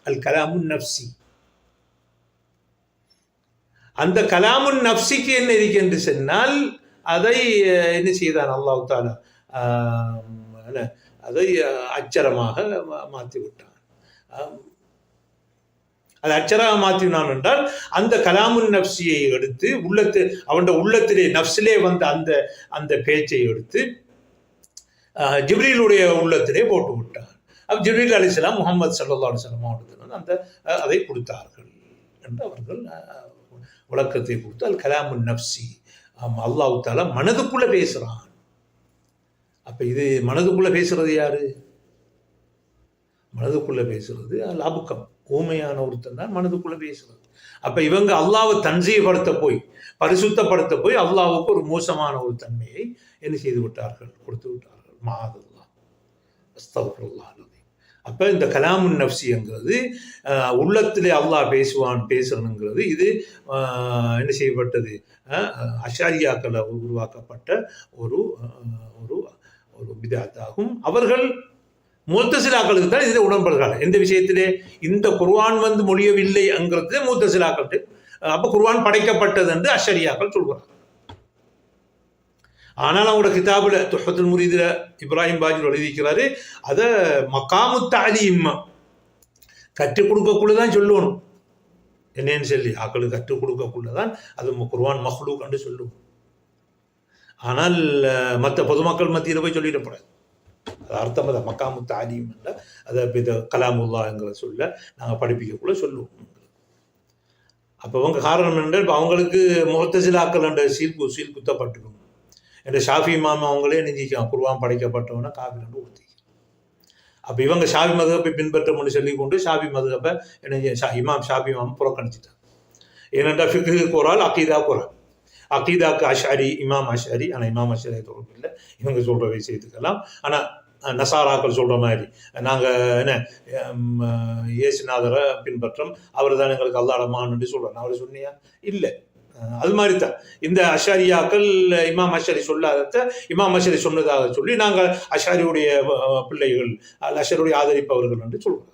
அல் கலாமுன் நஃப்சி. அந்த கலாமுன் நஃப்சிக்கு என்ன இருக்கு என்று சொன்னால் அதை என்ன செய்தான் அல்லாஹ் தஆலா, அதை அச்சரமாக மாற்றி விட்டான். அது அச்சராக மாற்றினான் என்றால் அந்த கலாமுன் நஃப்சியை எடுத்து அவன் உள்ளத்திலே நஃப்ஸிலே அந்த பேச்சை எடுத்து ஜிப்ரீலுடைய உள்ளத்திலே போட்டு விட்டான். அப்போ ஜிப்ரீல் அலைஹிஸ்ஸலாம் முஹம்மது ஸல்லல்லாஹு அலைஹி வஸல்லம் அவர்களுக்கு அதை கொடுத்தார்கள் என்று அவர்கள் விளக்கத்தை கொடுத்து அல் கலாமுன் நஃப்சி, அல்லாஹ் தஆலா மனதுக்குள்ள பேசுறான். அப்ப இது மனதுக்குள்ள பேசுறது யாரு? மனதுக்குள்ள பேசுறது அல் அபுக்கம், ஊமையான ஒருத்தன் தான் மனதுக்குள்ள பேசுறது. அப்ப இவங்க அல்லாஹ்வை தன்சீஹ்படுத்த போய், பரிசுத்தப்படுத்த போய் அல்லாஹ்வுக்கு ஒரு மோசமான ஒரு தன்மையை என்ன செய்து விட்டார்கள், கொடுத்து விட்டார்கள். மஅதல்லாஹ், அஸ்தக்ஃபிருல்லாஹ். அப்ப இந்த கலாமுன் நஃப்சிங்கிறது உள்ளத்திலே அல்லாஹ் பேசணுங்கிறது இது என்ன செய்யப்பட்டது, அஷ்அரியாக்கள் உருவாக்கப்பட்ட ஒரு ஒரு பித்அத்தாகும். அவர்கள் முத்தஸிலாக்களுக்கு தான் இதில் உடன்படுகிறார்கள். எந்த விஷயத்திலே இந்த குர்ஆன் மொழியவில்லை என்கிறது முத்தஸிலாக்கள். அப்போ குர்ஆன் படைக்கப்பட்டது என்று அஷ்அரியாக்கள் சொல்கிறார்கள். ஆனால் அவங்களோட கிதாபுல துஹ்ஃபத்துல் முரீதுல இப்ராஹிம் பாஜி எழுதிக்கிறாரு, அதை மகாமு தஅலீம், கற்றுக் கொடுக்கக்குள்ளதான் சொல்லணும். என்னன்னு சொல்லி ஆக்களுக்கு கற்றுக் கொடுக்கக்குள்ளதான் அது குர்ஆன் மஹ்லூக் என்று சொல்லும். ஆனால் மற்ற பொதுமக்கள் மத்தியில் போய் சொல்லிடக்கூடாது. அது அர்த்தம் அதை மக்காமு தஅலீம் அதை கலாமுல்லாங்கிற சொல்ல நாங்கள் படிப்பிக்கக்குள்ள சொல்லுவோம். அப்போ அவங்க காரணம் என்றால் இப்போ அவங்களுக்கு முஹ்தஸிலாக்கள் என்ற சீல் குத்தப்பட்டிருக்கும். என்ற ஷாஃபி இமாம் அவங்களே நெஞ்சிக்கலாம் குர்ஆன் படைக்கப்பட்டவனா காஃபிர் என்று ஊற்றி. அப்போ இவங்க ஷாஃபி மதுஹப்பை பின்பற்றணும்னு சொல்லி கொண்டு ஷாஃபி மதுஹப்பை இமாம் ஷாஃபி இமாம் புறக்கணிச்சிட்டாங்க. ஏனென்றால் ஃபிக்ஹுக்கு குரால், அகீதா குரால். அகீதாக்கு அஷ்அரி, இமாம் அஷ்அரி. ஆனால் இமாம் அஷ்அரி தொடர்பு இல்லை, இவங்க சொல்கிற விஷயத்துக்கெல்லாம். ஆனால் நசாராக்கள் சொல்கிற மாதிரி நாங்கள் என்ன இயேசுநாதரை பின்பற்றம், அவர் தான் எங்களுக்கு அல்லாஹ்வுடைய மகன் சொல்கிறேன். அவர் சொன்னியா? இல்லை. அது மாதிரி தான் இந்த அஷாரியாக்கள் இமாம் அஷரி சொல்லாத இமாம் அஷரி சொன்னதாக சொல்லி நாங்கள் அஷாரியுடைய பிள்ளைகள், அஷருடைய ஆதரிப்பவர்கள் என்று சொல்கிறோம்.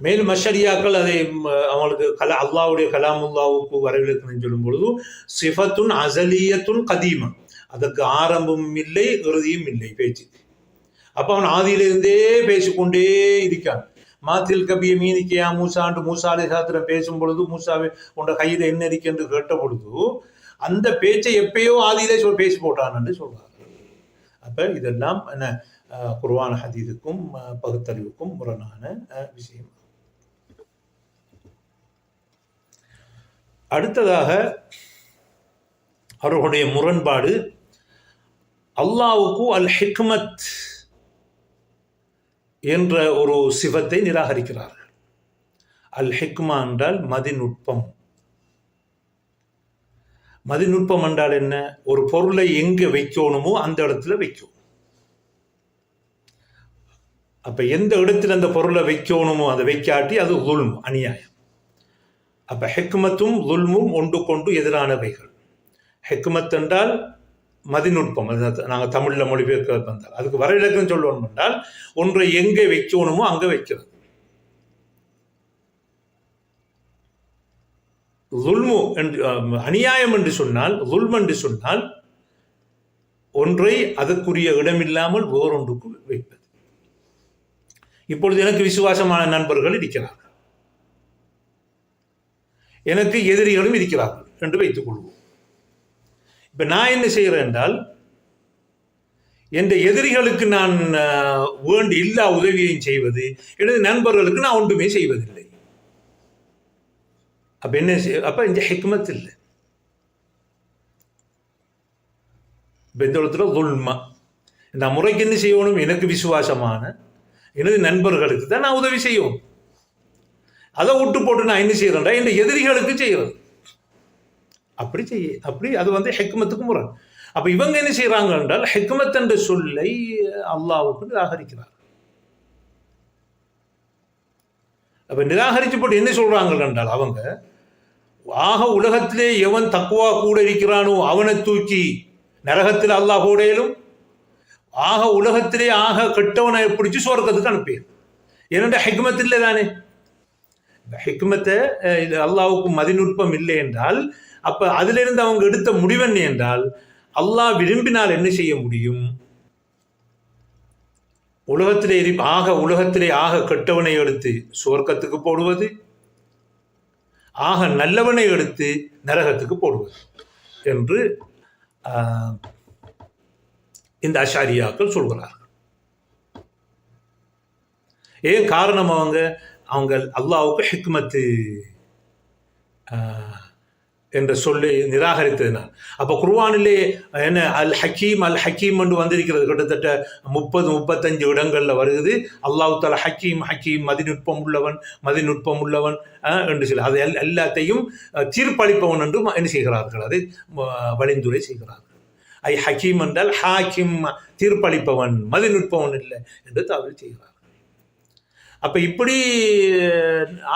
மேலும் அஷரியாக்கள் அதை அவங்களுக்கு அல்லாஹ்வுடைய கலாமுல்லாவுக்கு வரவிலக்கணம் சொல்லும் பொழுது சிஃபத்துன் அசலியத்துன் கதீமா, அதற்கு ஆரம்பமும் இல்லை இறுதியும் இல்லை பேச்சு. அப்போ அவன் ஆதியிலிருந்தே பேசிக்கொண்டே இருக்கான். மாத்தில் கபிய மீனிக்கையா மூசாண்டு மூசாலை சாத்திரம் பேசும் பொழுது மூசாவை உண்ட கையில் என்ன இருக்கு என்று கேட்ட பொழுது அந்த பேச்சை எப்பயோ ஆதியிலே பேசி போட்டான் என்று சொல்றார்கள். அப்போ இதெல்லாம் என்ன குர்ஆன் ஹதீஸுக்கும் பகுத்தறிவுக்கும் முரணான விஷயம். அடுத்ததாக அவர்களுடைய முரண்பாடு, அல்லாஹ்வுக்கு அல் ஹிக்மத் என்ற ஒரு சிவத்தை நிராகரிக்கிறார்கள். அல் ஹிக்மா என்றால் மதிநுட்பம். மதிநுட்பம் என்றால் என்ன? ஒரு பொருளை எங்கே வைக்கணுமோ அந்த இடத்துல வைக்கும். அப்ப எந்த இடத்துல அந்த பொருளை வைக்கணுமோ அதை வைக்காட்டி அது ظுல்ம், அநியாயம். அப்ப ஹிக்மத்தும் ظுல்மும் ஒன்று கொண்டு எதிரானவைகள். ஹிக்மத் என்றால் மதிநுட்பம். நாங்கள் தமிழில் மொழிபெயர்க்க வந்தால் அதுக்கு வரைவிலக்கணம் சொல்லணும் என்றால் ஒன்றை எங்கே வைக்கணுமோ அங்கே வைக்கிறது. ظுல்மு என்று அநியாயம் என்று சொன்னால், ظுல்ம் என்று சொன்னால் ஒன்றை அதற்குரிய இடமில்லாமல் வேறொன்றுக்கு வைப்பது. இப்பொழுது எனக்கு விசுவாசமான நண்பர்கள் இருக்கிறார்கள், எனக்கு எதிரிகளும் இருக்கிறார்கள் என்று வைத்துக் கொள்வோம். இப்போ நான் என்ன செய்கிறேன் என்றால், என் எதிரிகளுக்கு நான் வேண்டி இல்லா உதவியையும் செய்வது, எனது நண்பர்களுக்கு நான் ஒன்றுமே செய்வதில்லை. அப்போ என்ன அப்போ இந்த ஹிக்மத் இல்லை. இப்போ இந்த இடத்துல ظுல்மா, நான் முறைக்கு என்ன செய்யணும்? எனக்கு விசுவாசமான எனது நண்பர்களுக்கு தான் நான் உதவி செய்யணும். அதை விட்டு போட்டு நான் என்ன செய்கிறேன்டா என் எதிரிகளுக்கு செய்கிறது. அப்படி அது வந்து ஹிக்மத்துக்கு முரண். அப்ப இவங்க என்ன செய்யறாங்க என்றால் ஹிக்மத் என்ற சொல்லை அல்லாஹ்வுக்கு நிராகரிக்கிறார். அப்ப நிராகரிச்சு போட்டு என்ன சொல்றாங்க என்றால், அவங்க ஆக உலகத்திலே எவன் தக்குவா கூட இருக்கிறானோ அவனை தூக்கி நரகத்தில் அல்லாஹ் போடையிலும், ஆக உலகத்திலே ஆக கெட்டவனை பிடிச்சி சுவர்க்கத்துக்கு அனுப்பிடும். ஏனென்ற ஹிக்மத் இல்லை தானே. ஹிக்மத்தை அல்லாஹ்வுக்கு மதிநுட்பம் இல்லை என்றால், அப்ப அதிலிருந்து அவங்க எடுத்த முடிவென்ன என்றால், அல்லாஹ் விரும்பினால் என்ன செய்ய முடியும்? உலகத்திலே ஆக கெட்டவனை எடுத்து சுவர்க்கத்துக்கு போடுவது, ஆக நல்லவனை எடுத்து நரகத்துக்கு போடுவது என்று இந்த அஷாரியாக்கள் சொல்கிறார்கள். ஏன் காரணம்? அவங்க அல்லாஹ்வுக்கு ஹிக்மத்து என்ற சொல்லி நிராகரித்ததுனால். அப்போ குர்ஆனிலே என்ன அல் ஹக்கீம் என்று வந்திருக்கிறது. கிட்டத்தட்ட 30-35 இடங்களில் வருகிறது. அல்லாஹ் தஆலா ஹக்கீம் மதிநுட்பம் உள்ளவன் என்று சொல்லி அதை எல்லாத்தையும் தீர்ப்பளிப்பவன் என்று என்ன செய்கிறார்கள்? அதை வழிந்துரை செய்கிறார்கள். ஹக்கீம் என்றால் ஹாக்கிம், தீர்ப்பளிப்பவன், மதிநுட்பவன் இல்லை என்று தாவல் செய்கிறார்கள். அப்ப இப்படி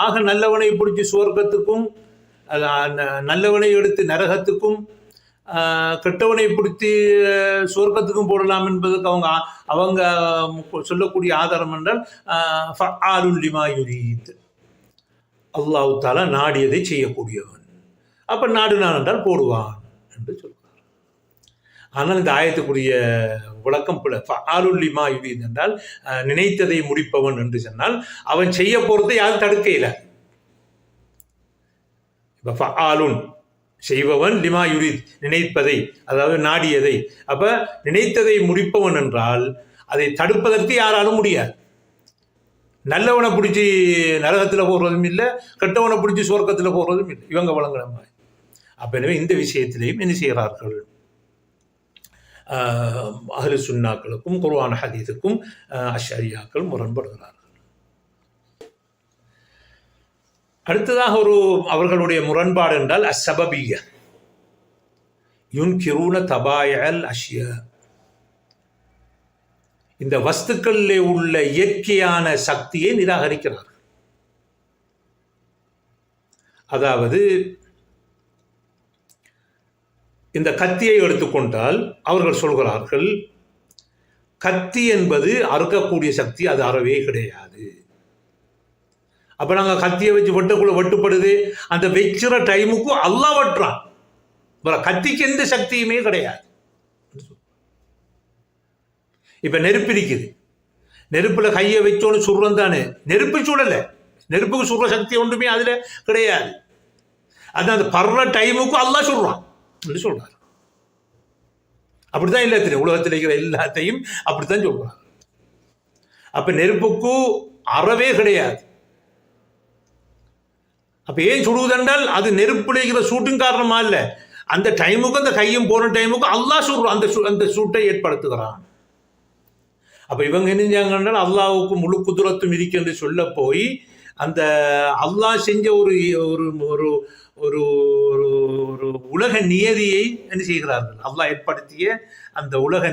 ஆக நல்லவனை பிடிச்சி சுவர்க்கத்துக்கும், நல்லவனை எடுத்து நரகத்துக்கும், கெட்டவனை பிடித்து சுவர்க்கத்துக்கும் போடலாம் என்பதற்கு அவங்க சொல்லக்கூடிய ஆதாரம் என்றால் ஃபஆலுல் லிமா யுரீத், அல்லாஹ் தஆலா நாடியதை செய்யக்கூடியவன். அப்ப நாடுனான் என்றால் போடுவான் என்று சொல்வார். ஆனால் இந்த ஆயத்துக்குரிய விளக்கம் பிழை. ஃபஆலுல் லிமா யுரீத் என்றால் நினைத்ததை முடிப்பவன் என்று சொன்னால் அவன் செய்ய போறதை யாரும் தடுக்க இயலாது. இப்ப ஃபஆலுன் செய்பவன், லிமா யுரீத் நினைப்பதை, அதாவது நாடியதை. அப்ப நினைத்ததை முடிப்பவன் என்றால் அதை தடுப்பதற்கு யாராலும் முடியாது. நல்லவனை பிடிச்சி நரகத்தில் போடுறதும் இல்லை, கெட்டவனை பிடிச்சி சுவர்க்கத்தில் போடுறதும் இல்லை. இவங்க வழங்குற மாதிரி. அப்போ எனவே இந்த விஷயத்திலையும் என்ன செய்கிறார்கள்? அஹ்லு சுன்னாக்களுக்கும் குர்ஆன் ஹதீஸுக்கும் அஷ்அரியாக்கள் முரண்படுகிறார்கள். அடுத்ததாக அவர்களுடைய முரண்பாடு என்றால் அஸ்ஸபபிய்ய யுன்கிரூன தபாயல் அஷ்யா. இந்த வஸ்துக்களிலே உள்ள இயற்கையான சக்தியை நிராகரிக்கிறார்கள். அதாவது இந்த கத்தியை எடுத்துக்கொண்டால் அவர்கள் சொல்கிறார்கள், கத்தி என்பது அறுக்கக்கூடிய சக்தி அது அறவே கிடையாது. அப்ப நாங்கள் கத்தியை வச்சு வெட்டக்குள்ள வெட்டுப்படுது, அந்த வைக்கிற டைமுக்கு அல்லாஹ் வெட்டுறான். கத்திக்கு எந்த சக்தியுமே கிடையாது. இப்ப நெருப்பு இருக்குது, நெருப்புல கையை வச்சோன்னு சுடுறோம் தானே, நெருப்பு சுடல, நெருப்புக்கு சுடுற சக்தி ஒன்றுமே அதுல கிடையாது. அது அந்த படுற டைமுக்கு அல்லாஹ் சுடுறான் என்று சொல்றாரு. அப்படித்தான் எல்லாத்தையும் உலகத்தில் இருக்கிற எல்லாத்தையும் அப்படித்தான் சொல்றாங்க. அப்ப நெருப்புக்கு அறவே கிடையாது. அப்ப ஏன் சுடுவதென்றால் அது நெருப்புல இருக்கிற சூட்டின் காரணமா இல்ல, அந்த டைமுக்கு அந்த கையும் போன டைமுக்கு அல்லாஹ் சுடுறான், அந்த சூட்டை ஏற்படுத்துகிறான். அப்ப இவங்க என்ன அல்லாஹ்வுக்கு முழு குதுரத்தும் இருக்கு என்று சொல்ல போய் அந்த அல்லாஹ் செஞ்ச ஒரு ஒரு ஒரு ஒரு உலக நியதியை என்ன செய்கிறார்கள், அல்லாஹ் ஏற்படுத்திய அந்த உலக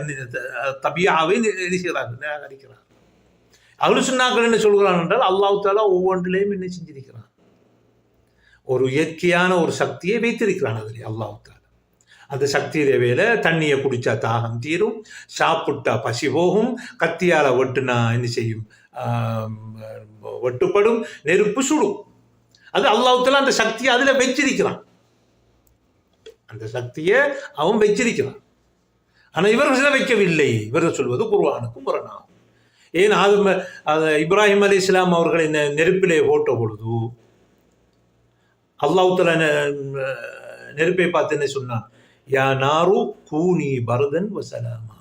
தபியாவை என்ன செய்கிறார்கள், நிராகரிக்கிறார்கள். அஹ்லு சுன்னாக்கள் என்ன சொல்கிறான் என்றால் அல்லாஹ் தஆலா ஒவ்வொன்றிலையும் என்ன செஞ்சிருக்கிறான், ஒரு இயற்கையான ஒரு சக்தியை வைத்திருக்கிறான். அதில் அல்லாஹ் தஆலா அந்த சக்தியிலே வேலை, தண்ணியை குடிச்சா தாகம் தீரும், சாப்பிட்டா பசி போகும், கத்தியால வெட்டுனா என்ன செய்யும், வெட்டுப்படும், நெருப்பு சுடும். அது அல்லாஹ் தஆலா அந்த சக்தியை அதுல வச்சிருக்கிறான், அந்த சக்தியை அவன் வச்சிருக்கிறான். ஆனா இவர்கள் வைக்கவில்லை. இவர்கள் சொல்வது குர்ஆனுக்கு முரணாகும். ஏன் இப்ராஹிம் அலைஹிஸ்ஸலாம் அவர்களை நெருப்பிலே போட்ட பொழுது அல்லாஹ் தஆலா நெருப்பை பார்த்து என்ன சொன்னான், யா நாரு கூனி பர்தன் வசலாமா,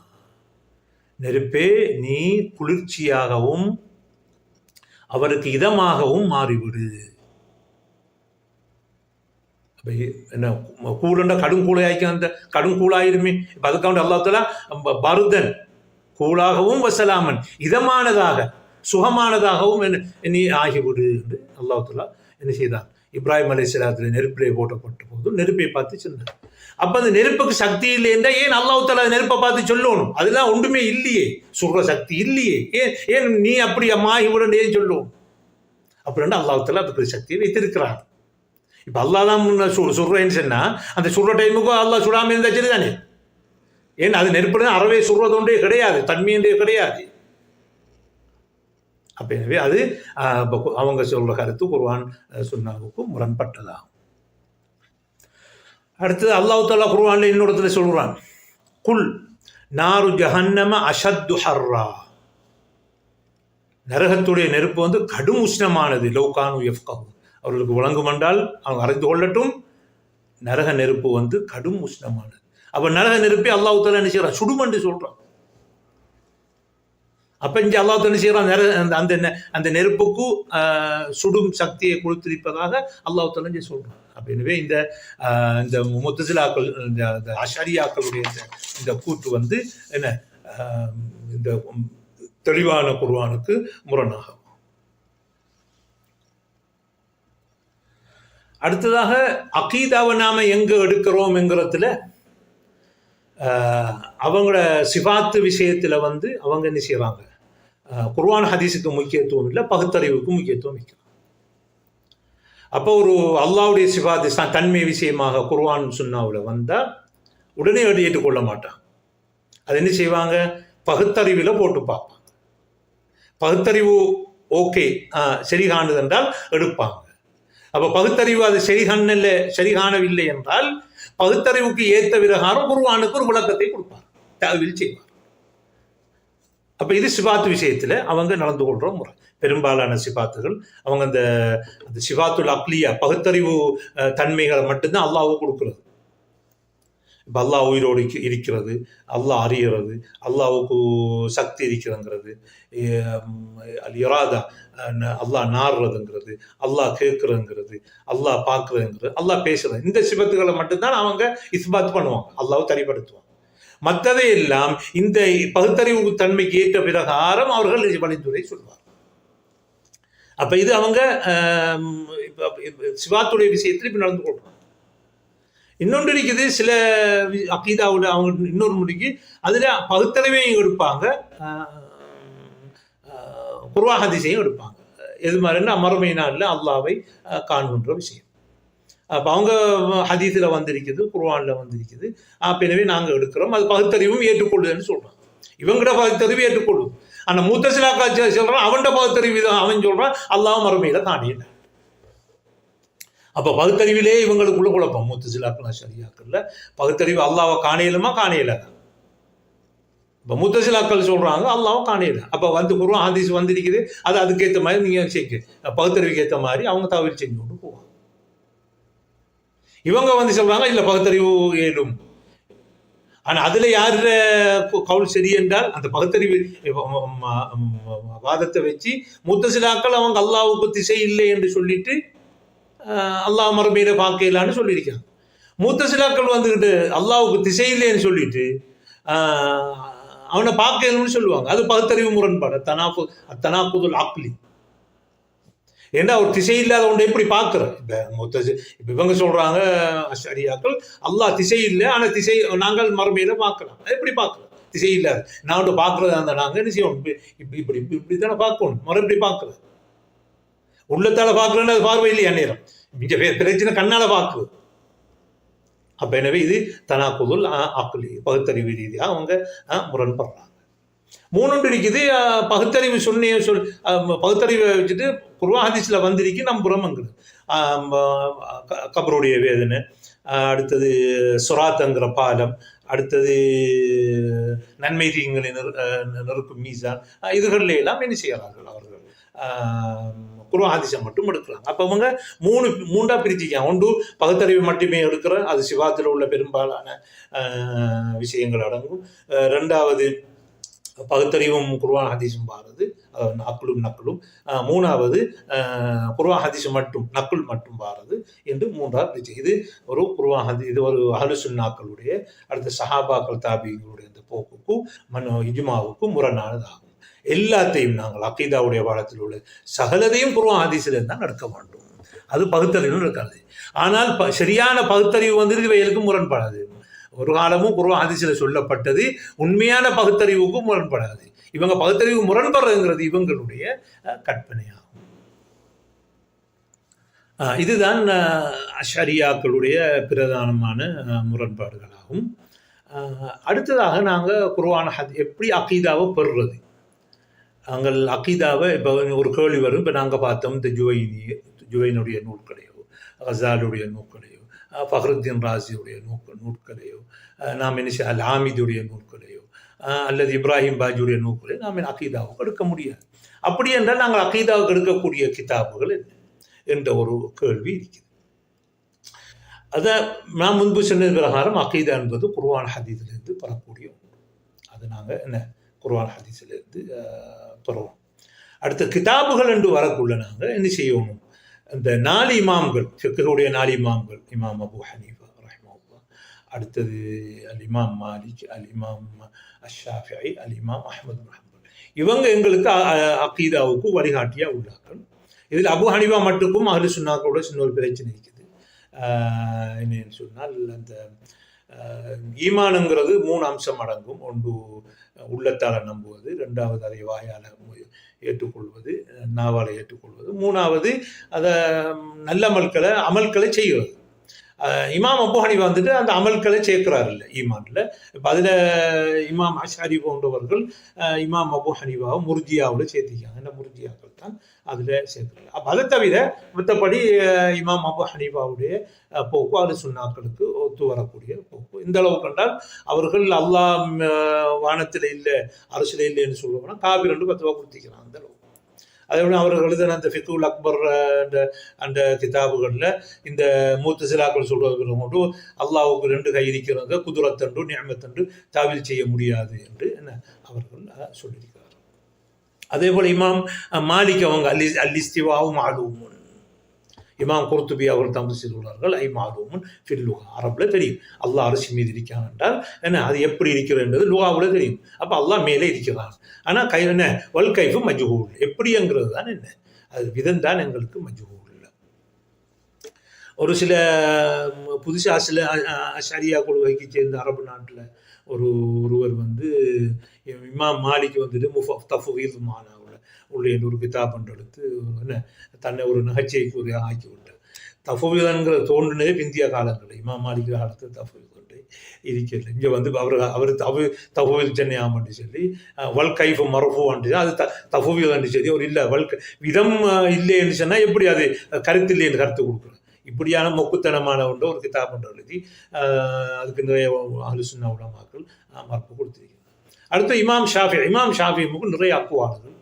நெருப்பே நீ குளிர்ச்சியாகவும் அவருக்கு இதமாகவும் மாறிவிடு. என்ன கூலண்ட கடுங்கூளாய்க்கு, அந்த கடுங்கூளாயிருமே. இப்போ அதுக்காக அல்லாஹ் தஆலா பருதன் கூலாகவும் வசலாமன் இதமானதாக சுகமானதாகவும் நீ ஆகிவிடு என்று அல்லாஹ் தஆலா என்ன செய்தான், இப்ராஹிம் அலைஹிஸ்ஸலாத்துல நெருப்பிலே போட்டப்பட்ட போது நெருப்பை பார்த்து சொன்னார். அப்ப அந்த நெருப்புக்கு சக்தி இல்லை என்றால் ஏன் அல்லாஹ் தஆலா நெருப்பை பார்த்து சொல்லணும்? அதெல்லாம் ஒன்றுமே இல்லையே, சுடுற சக்தி இல்லையே, ஏன் நீ அப்படி ஆகிவிட ஏன் சொல்லுவோம்? அப்படின்னா அல்லாஹ் தஆலா அதுக்கு சக்தியை வைத்திருக்கிறார். இப்ப அல்லாஹ் தான் சுடுறேன்னு சொன்னா அந்த சுடுற டைமுக்கு அல்லாஹ் சுடாம இருந்தா சரி தானே. ஏன் அது நெருப்புல அறவே சுடுறது ஒன்றே கிடையாது, தன்மையே கிடையாது. அப்ப எனவே அது அவங்க சொல்ற கருத்து குர்ஆன் சுன்னாவுக்கும் முரண்பட்டதாகும். அடுத்தது அல்லாஹ் தஆலா குர்ஆன்ல இன்னொருத்துல சொல்றான், குல் நாரு ஜஹன்னம அஷத்து ஹர்ரா, நரகத்துடைய நெருப்பு வந்து கடும் உஷ்ணமானது. லௌகானு யஃப்கஹூன், அவர்களுக்கு விளங்கும் என்றால் அவங்க அறிந்து கொள்ளட்டும், நரக நெருப்பு வந்து கடும் உஷ்ணமானது. அப்ப நரக நெருப்பை அல்லாஹ் தஆலா என்ன செய்யறான், சுடும் என்று சொல்றான். அப்ப இங்க அல்லாஹ் தஆலா என்ன செய்யறான், அந்த நெருப்புக்கு சுடும் சக்தியை கொடுத்திருப்பதாக அல்லாஹ் தஆலா இங்க சொல்றான். அப்ப எனவே இந்த முத்தஸிலாக்கள், இந்த அஷரியாக்களுடைய இந்த கூற்று வந்து என்ன, இந்த தெளிவான குர்ஆனுக்கு முரணாகும். அடுத்ததாக அகீதாவை நாம எங்க எடுக்கிறோம் என்கிறதுல அவங்களோட சிஃபாத்து விஷயத்துல வந்து அவங்க என்ன செய்யறாங்க, குர்ஆன் ஹதீஸுக்கு முக்கியத்துவம் இல்லை, பகுத்தறிவுக்கு முக்கியத்துவம் வைக்கிறாங்க. அப்போ ஒரு அல்லாஹ்வுடைய சிஃபாத்து தன்மை விஷயமாக குர்ஆன் சுன்னாவுல வந்தா உடனே ஏற்றுக்கொள்ள மாட்டாங்க. அது என்ன செய்வாங்க, பகுத்தறிவுல போட்டு பார்ப்பாங்க. பகுத்தறிவு ஓகே சரி காணுது என்றால் எடுப்பாங்க. அப்ப பகுத்தறிவு அது சரி காணவில்லை என்றால் பகுத்தறிவுக்கு ஏற்ற விரகாரம் குர்ஆனுக்கு ஒரு விளக்கத்தை கொடுப்பார், தஅவீல் செய்வார். அப்ப இது சிபாத்து விஷயத்துல அவங்க நடந்து கொள்ற முறை. பெரும்பாலான சிபாத்துகள் அவங்க அந்த சிபாத்துல் அக்லியா பகுத்தறிவு தன்மைகளை மட்டும்தான் அல்லாஹ்வுக்கு கொடுக்கிறது. இப்போ அல்லாஹ் உயிரோடு இருக்கிறது, அல்லாஹ் அறிகிறது, அல்லாஹ்வுக்கு சக்தி இருக்கிறதுங்கிறது, அல் இராதா அல்லாஹ் நாடுறதுங்கிறது, அல்லாஹ் கேட்குறதுங்கிறது, அல்லாஹ் பார்க்குறதுங்கிறது, அல்லாஹ் பேசுறது, இந்த சிபத்துகளை மட்டும்தான் அவங்க இஸ்பாத் பண்ணுவாங்க, அல்லாஹ் தனிப்படுத்துவாங்க. மற்றதை எல்லாம் இந்த பகுத்தறிவு தன்மைக்கு ஏற்ற பிரகாரம் அவர்கள் வழித்துறை சொல்வார். அப்ப இது அவங்க சிவாத்துடைய விஷயத்தில் இப்ப நடந்து கொள்றாங்க. இன்னொன்று இருக்குது, சில அக்கீதாவோட அவங்க இன்னொரு முடிக்கு அதுல பகுத்தறிவையும் எடுப்பாங்க, குர்ஆன் ஹதீஸையும் எடுப்பாங்க. எது மாதிரின்னா மறுமை நாளில் அல்லாஹ்வை காண்கின்ற விஷயம். அப்போ அவங்க ஹதீஸில் வந்திருக்குது, குர்ஆனில் வந்திருக்குது. எனவே நாங்கள் எடுக்கிறோம், அது பகுத்தறிவும் ஏற்றுக்கொள்ளுதுன்னு சொல்கிறான். இவங்கட பகுத்தறிவு ஏற்றுக்கொள்ளுது. ஆனால் முத்தசிலாக்கா சொல்கிறான் அவன்கிட்ட பகுத்தறிவு அவன் சொல்கிறான் அல்லாஹ் மறுமையில் காணியில. அப்போ பகுத்தறிவிலே இவங்களுக்குள்ள குழப்பம். முத்தசிலாக்கள் ஷரியாக்கள்ல பகுத்தறிவு அல்லாஹ்வை காணையிலுமா காணையில. இப்போ முத்தசிலாக்கள் சொல்கிறாங்க அல்லாஹ்வை காணையில. அப்போ குர்ஆன் ஹதீஸ் வந்திருக்குது, அது அதுக்கேற்ற மாதிரி நீங்கள் செய்ய பகுத்தறிவுக்கு ஏற்ற மாதிரி அவங்க தவறு செஞ்சு கொண்டு போவாங்க. இவங்க சொல்றாங்க இல்ல பகுத்தறிவு ஏலும். ஆனா அதுல யாரு கவுல் சரி என்றால் அந்த பகுத்தறிவு வாதத்தை வச்சு முத்தசிலாக்கள் அவங்க அல்லாஹ்வுக்கு திசை இல்லை என்று சொல்லிட்டு அல்லாஹ் மறுமையில பார்க்கலான்னு சொல்லியிருக்காங்க. முத்தசிலாக்கள் வந்துகிட்டு அல்லாஹ்வுக்கு திசை இல்லைன்னு சொல்லிட்டு அவனை பார்க்கணும்னு சொல்லுவாங்க. அது பகுத்தறிவு முரண்பாடு, தனாக்குதுல் அக்லி. ஏன்னா ஒரு திசை இல்லாத ஒன்றை எப்படி பார்க்குற. இப்போ இவங்க சொல்றாங்க அஷ்அரியாக்கள் அல்லாஹ் திசை இல்லை, ஆனால் திசை நாங்கள் மறுமையில பார்க்கலாம். எப்படி பார்க்கலாம் திசை இல்லாத? நான் பார்க்கறதா இருந்தா நாங்கள் என்ன செய்வோம், இப்படி இப்படி இப்படி தானே பார்க்கணும், மறுபடி பார்க்குறது. உள்ளத்தால பார்க்குறேன்னு அது பார்வை இல்லையா நேரம், இங்கே பிரச்சனை கண்ணால பார்க்குறது. அப்ப எனவே இது தனாக்குதுல் அக்லி, பகுத்தறிவு ரீதியாக அவங்க முரண்படுறாங்க. மூணொன்று இருக்குது, பகுத்தறிவு பகுத்தறிவை வச்சுட்டு குர்ஆன் ஹதீஸ்ல வந்திருக்கு நம்புறோம்ங்கிறது. கபருடைய வேதனை, அடுத்தது சுராத்துங்கிற பாலம், அடுத்தது நன்மை தீங்களை நெருக்கும் மீசான், இதுகளில் எல்லாம் என்ன செய்கிறார்கள் அவர்கள் குர்ஆன் ஹதீஸை மட்டும் எடுக்கிறாங்க. அப்போ அவங்க மூன்றா பிரிச்சுக்காங்க. ஒன்று பகுத்தறிவு மட்டுமே எடுக்கிற, அது சிவாத்தில் உள்ள பெரும்பாலான விஷயங்கள் அடங்கும். ரெண்டாவது பகுத்தறிவும் குர்ஆன் ஹதீஸும் பாருது, அக்குளும் நக்குளும். மூணாவது குர்ஆன் ஹதீஸ் மட்டும் நக்குள் மட்டும் பாருது என்று மூன்றாவது பிரிச்சு. இது ஒரு குர்ஆன் ஹதீஸ், இது ஒரு அஹ்லு சுன்னாக்களுடைய அடுத்த சஹாபாக்கள் தாபிகளுடைய இந்த போக்குக்கும் இஜ்மாவுக்கும் முரணானதாகும். எல்லாத்தையும் நாங்கள் அக்கீதாவுடைய பாடத்தில் உள்ள சகலதையும் குர்ஆன் ஹதீஸில் தான் நடக்க வேண்டும். அது பகுத்தறிவு இருக்காது. ஆனால் சரியான பகுத்தறிவு இவைகளுக்கு முரண்படாது. ஒரு காலமும் குர்ஆன் ஹதீஸில் சொல்லப்பட்டது உண்மையான பகுத்தறிவுக்கும் முரண்படாது. இவங்க பகுத்தறிவு முரண்படுறதுங்கிறது இவங்களுடைய கற்பனையாகும். இதுதான் அஷ்அரியாக்களுடைய பிரதானமான முரண்பாடுகளாகும். அடுத்ததாக நாங்கள் குர்ஆன் எப்படி அக்கீதாவை பெறுறது. நாங்கள் அக்கீதாவை இப்போ ஒரு கேள்வி வரும். இப்போ நாங்கள் பார்த்தோம் இந்த ஜுவைனுடைய நூல்களையோ, கசாலுடைய நூல்களையோ, ஃபஹ்ருத்தீன் ராசியுடைய நூல்களையோ, நாம் என்ன அல் ஆமிதுடைய நூல்களையோ அல்லது இப்ராஹிம் பாஜுடைய நூல்களையோ நாம் அக்கீதாவுக்கு எடுக்க முடியாது. அப்படி என்றால் நாங்கள் அக்கீதாவுக்கு எடுக்கக்கூடிய கிதாபுகள் என்ன என்ற ஒரு கேள்வி இருக்குது. அதை நான் முன்பு சொன்னது பிரகாரம் அக்கீதா என்பது குர்ஆன் ஹதீஸிலிருந்து பெறக்கூடிய ஒன்று. அது நாங்கள் என்ன குர்ஆன் ஹதீஸிலிருந்து பெறுவோம். அடுத்த கிதாபுகள் என்று வரக்குள்ள நாங்கள் என்ன செய்யணும், இந்த 4 இமாம்கள், ஃபிக்ஹுடைய 4 இமாம்கள், இமாம் அபு ஹனீஃபா ரஹ்மத்துல்லாஹ், அடுத்தது அல் இமாம் மாலிக், அல் இமாம் அஷ்ஷாஃபிஈ, அல் இமாம் அஹ்மது பின் ஹம்பல், இவங்க எங்களுக்கு அக்கீதாவுக்கு வழிகாட்டியா உள்ளார்கள். இதில் அபு ஹனீஃபா மட்டுக்கும் அஹ்லு சுன்னாக்களோட சின்ன ஒரு பிரச்சனை இருக்குது. என்னன்னு சொன்னால் அந்த ஈமானுங்கிறது 3 அம்சம் அடங்கும். ஒன்று உள்ளத்தால் நம்புவது, ரெண்டாவது அதை வாயால் ஏற்றுக்கொள்வது, நாவால் ஏற்றுக்கொள்வது, மூணாவது அதை நல்ல அமல்களை செய்கிறது. இமாம் அபு ஹனீஃபா அந்த அமல்களை சேர்க்கிறார் இல்லை ஈமான்ல. இப்போ அதில் இமாம் அஷ்அரி போன்றவர்கள் இமாம் அபு ஹனீஃபாவை முர்ஜியாவில் சேர்த்திக்காங்க. இந்த முர்ஜியாக்கள் தான் அதில் சேர்க்கிறாங்க. அப்போ அதை தவிர மற்றபடி இமாம் அபு ஹனீஃபாவுடைய போக்கு அஹ்லு சுன்னாக்களுக்கு ஒத்து வரக்கூடிய போக்கு. இந்த அளவு கண்டால் அவர்கள் அல்லாஹ் வானத்தில் இல்லை அரசில் இல்லைன்னு சொல்லுவாங்கன்னா காபிர் என்று பத்துவா கொடுத்திக்கிறாங்க. அந்த அளவு அதே போல அவர்கள் எழுதின அந்த ஃபிக்குல் அக்பர் அந்த கிதாபுகளில் இந்த மூத்தசிலாக்கள் சொல்வதற்கு மட்டும் அல்லாஹ்வுக்கு 2 கை இருக்கிறாங்க, குதுரத்தன்று நியமத்தன்று தாவில் செய்ய முடியாது என்று என்ன அவர்கள் சொல்லியிருக்கிறார். அதே போல் இமாம் மாலிக் அவங்க அல்லிஸ்திவாவும் மாலூமுன், இமாம் குர்துபி அவர்கள் தம்பு செய்துள்ளார்கள் ஐ மாலூமுன் ஃபில் லுகா, அரபில் தெரியும் அல்லாஹ் அரிசி மீது இருக்கான் என்றால் என்ன அது எப்படி இருக்கிறது லுகாவில் தெரியும். அப்போ அல்லாஹ் மேலே இருக்கிறான். ஆனால் என்ன வல் கைஃபு மஜ்ஹூல், எப்படிங்கிறது தான் என்ன அது விதம் தான் எங்களுக்கு மஜ்ஹூல். ஒரு சில புதுசாக சில ஷரியா கொள்கைக்கு சேர்ந்த அரபு நாட்டில் ஒருவர் வந்து இமாம் மாலிக் வந்துட்டு தஃபீல் மானா உள்ள ஒரு கிதாப் எடுத்து என்ன தன்னை ஒரு நகைச்சுவைக்குரிய ஆக்கி விட்டார். தஃபீல்ங்கிற தோன்றினதே பிந்திய காலங்களில், இமாம் மாலிக் காலத்தில் தஃபீல் கொண்டு இருக்கிறது. இங்கே வந்து அவர் தஃபீல் சென்னையாமன்னு சொல்லி வல் கைஃபு மரஃபூன்னு அது தஃபீல்ன்னு சொல்லி ஒரு இல்லை விதம் இல்லைன்னு சொன்னால் எப்படி அது கருத்து இல்லைன்னு கருத்து கொடுக்குறோம். இப்படியான மொக்குத்தனமான ஒன்று ஒரு கிதாப் ஒன்று எழுதி அதுக்கு நிறைய அலுசுன்னா உலமாக்கள் மறுப்பு கொடுத்திருக்கிறார். அடுத்து இமாம் ஷாஃபிமுக்கு நிறைய அக்குவாடுகள்,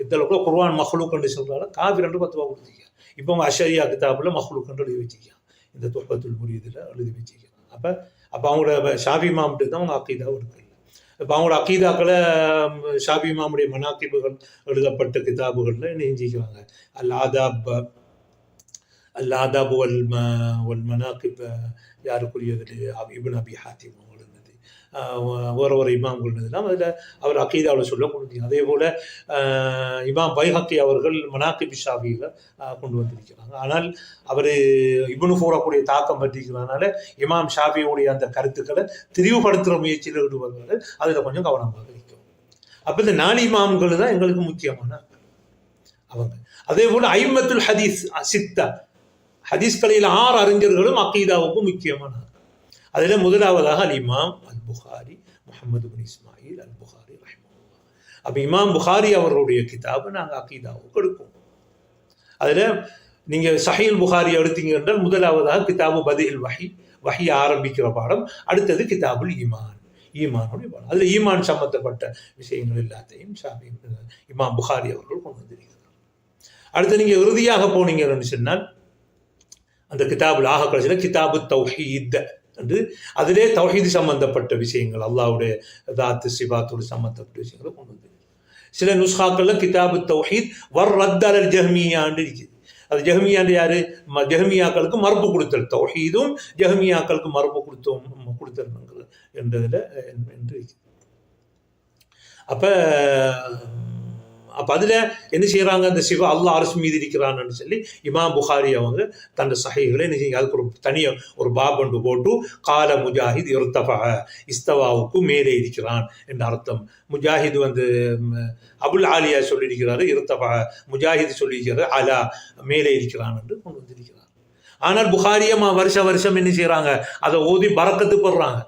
இந்த அளவுக்கு குர்ஆன் மஹ்லூக் என்று சொல்கிறாங்க, காஃபிர் என்று பத்துவா கொடுத்திருக்காங்க. இப்போ அவங்க அஷரியா கிதாபில் மஹ்லூக் என்று எழுதி வச்சுக்காங்க, இந்த துஹ்ஃபத்துல் முரீதில் எழுதி வச்சுக்காங்க. அப்போ அவங்களோட ஷாஃபி இமாம்ட்டு தான் அவங்க அக்கீதாவும் இருக்குது. இப்போ அவங்களோட அக்கீதாக்களை ஷாஃபி இமாமுடைய மனாக்கிபுகள் எழுதப்பட்ட கிதாபுகளில் நெஞ்சிக்கிறாங்க. அல் ஆதாப் வல் மனாக்கிப் யாருக்குரியது இப்னு அபி ஹாத்திம் அவங்களது ஒரு இமாம்கள்லாம் அதில் அவர் அக்கீதாவில் சொல்ல கொண்டு. அதே போல் இமாம் பைஹக்கி அவர்கள் மனாக்கிப் ஷாஃபியில் கொண்டு வந்திருக்கிறாங்க. ஆனால் அவர் இப்னு ஃபூராக்குடைய தாக்கம் பற்றிக்கிறதுனால இமாம் ஷாஃபியுடைய அந்த கருத்துக்களை திரிவுபடுத்துகிற முயற்சியில் ஈடுபடுவது அதில் கொஞ்சம் கவனமாக இருக்கும். அப்போ இந்த 4 இமாம்கள் தான் எங்களுக்கு முக்கியமான அவங்க. அதே போல் ஐம்மத்துல் ஹதீஸ் சித்தா, ஹதீஸ்களில் 6 அறிஞர்களும் அக்கீதாவுக்கும் முக்கியமானது. அதில் முதலாவதாக அல் இமாம் அல் புகாரி முஹம்மது பின் இஸ்மாயில் அல் புகாரி ரஹ்மத்துல்லாஹ். அப்போ இமாம் புகாரி அவர்களுடைய கிதாபை நாங்கள் அக்கீதாவுக்கு எடுப்போம். அதில் நீங்கள் சஹீல் புகாரி எடுத்தீங்க என்றால் முதலாவதாக கிதாபு பதில் வஹி ஆரம்பிக்கிற பாடம், அடுத்தது கிதாபுல் ஈமானுடைய பாடம். அதில் ஈமான் சம்பந்தப்பட்ட விஷயங்கள் எல்லாத்தையும் இமாம் புகாரி அவர்கள் கொண்டு வந்திருக்கிறார். அடுத்து நீங்கள் இறுதியாக போனீங்கன்னு சொன்னால் அந்த கிதாபுல் ஆக கடைசியில் கிதாபு தௌஹீத் என்று அதிலே தௌஹீது சம்பந்தப்பட்ட விஷயங்கள், அல்லாஹ்வுடைய தாத்து சிபாத்தோடு சம்பந்தப்பட்ட விஷயங்களை கொண்டு வந்து சில நுஸ்காக்கள்ல கிதாபு தௌஹீத் வர் ரத் அலல் ஜஹ்மியான்னு இருக்குது. அது ஜஹ்மியாண்டு யாரு? ஜஹ்மியாக்களுக்கு மறுப்பு கொடுத்தல், தௌஹீதும் ஜஹ்மியாக்களுக்கு மறுப்பு கொடுத்தல் என்றதில் என்று இருக்குது. அப்போ அதில் என்ன செய்கிறாங்க, அந்த சிவா அல்லாஹ் அரசு மீது இருக்கிறான்னு சொல்லி இமாம் புகாரி அவங்க தன் சஹீஹ்களை என்ன செய்ய அதுக்கு ஒரு தனியாக ஒரு பாபண்டு போட்டு கால முஜாஹித் இர்தஃபா, இஸ்தவாவுக்கு மேலே இருக்கிறான் என்ற அர்த்தம். முஜாஹித் வந்து அபுல் ஆலியா சொல்லியிருக்கிறாரு, இர்தஃபா முஜாஹித் சொல்லியிருக்கிறாரு அலா மேலே இருக்கிறான் என்று கொண்டு வந்திருக்கிறார். ஆனால் புகாரியை வருஷம் என்ன செய்கிறாங்க, அதை ஓதி பரக்கத்து போடுறாங்க.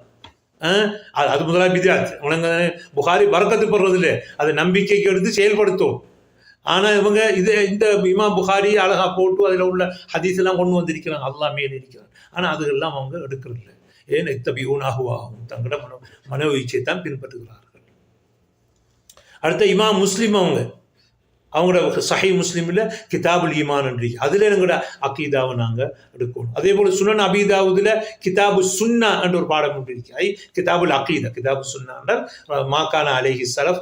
அது முதலாக பிதாத். உனக்கு புகாரி பரக்கத்து போடுறது இல்லை, அதை நம்பிக்கைக்கு எடுத்து செயல்படுத்தும். ஆனால் இவங்க இந்த இமாம் புகாரி அழகா போட்டு அதில் உள்ள ஹதீஸ் எல்லாம் கொண்டு வந்திருக்கிறாங்க, அல்லாஹ் மேலே இருக்கிறாங்க. ஆனால் அதுகள்லாம் அவங்க எடுக்கிறதில்லை. ஏன் இத்தபியூனாகுவாகும், தங்களோட மனோ இச்சைத்தான் பின்பற்றுகிறார்கள். அடுத்த இமாம் முஸ்லிம் அவங்களோட சஹீ முஸ்லிமில் கிதாபுல் ஈமான் என்று அதில் எங்களோட அக்கீதாவை நாங்கள் எடுக்கணும். அதே போல் சுனன் அபீ தாவூதில் கிதாபு சுன்னா என்ற ஒரு பாடம் ஒன்று இருக்கு. கிதாபுல் அக்கீதா, கிதாபு சுன்னா என்றால் மாக்கான அலைஹி ஸலஃப்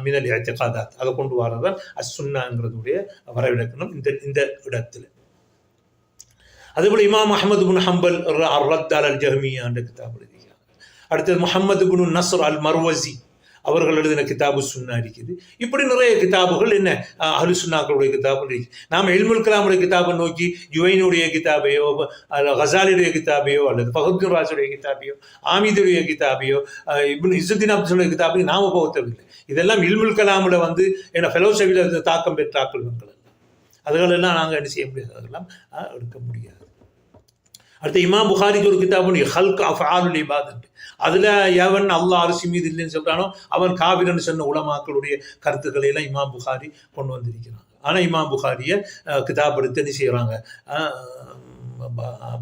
மினல் இஅ்திகாதாத், அதை கொண்டு வரதான் அஸ்ஸுன்னாங்கிறதுடைய வரவிலக்கணம் இந்த இடத்துல. அதேபோல் இமாம் அஹ்மது பின் ஹம்பல் ரத் அலல் ஜஹ்மியா என்ற கிதாபு எழுதியிருக்காங்க. அடுத்தது முஹம்மது பின் நஸ்ர் அல் மர்வசி அவர்கள் எழுதின கிதாபு சுன்னா இருக்குது. இப்படி நிறைய கிதாபுகள் என்ன அஹ்லு சுன்னாக்களுடைய கிதாபுகள் இருக்குது. நாம் இல்முல் கலாமுடைய கிதாபை நோக்கி ஜுவைனுடைய கிதாபையோ கசாலியுடைய கிதாபையோ அல்லது ஃபஹ்ருத்தீன் ராஸியுடைய கிதாபையோ ஆமீதுடைய கிதாபையோ இப்னு இஸ்ஸுத்தீன் அப்துல்லுடைய கிதாபையோ நாம போகவில்லை. இதெல்லாம் இல்முல் கலாமில் வந்து என்ன ஃபெலோஷிப்பில் தாக்கம் பெற்ற ஆக்கள் அதுகளெல்லாம் நாங்கள் என்ன செய்ய முடியாது, அதெல்லாம் எடுக்க முடியாது. அடுத்து இமாம் புகாரிக்கு ஒரு கிதாபு ஹல்க் அஃஆலுல் இபாத், அதில் எவன் அல்லாஹ் அரிசி மீது இல்லைன்னு சொல்கிறானோ அவன் காவிரன்னு சொன்ன உலமாக்களுடைய கருத்துக்களை எல்லாம் இமாம் புகாரி கொண்டு வந்திருக்கிறாங்க. ஆனால் இமாம் புகாரியை கிதாப் எடுத்து என்ன செய்கிறாங்க,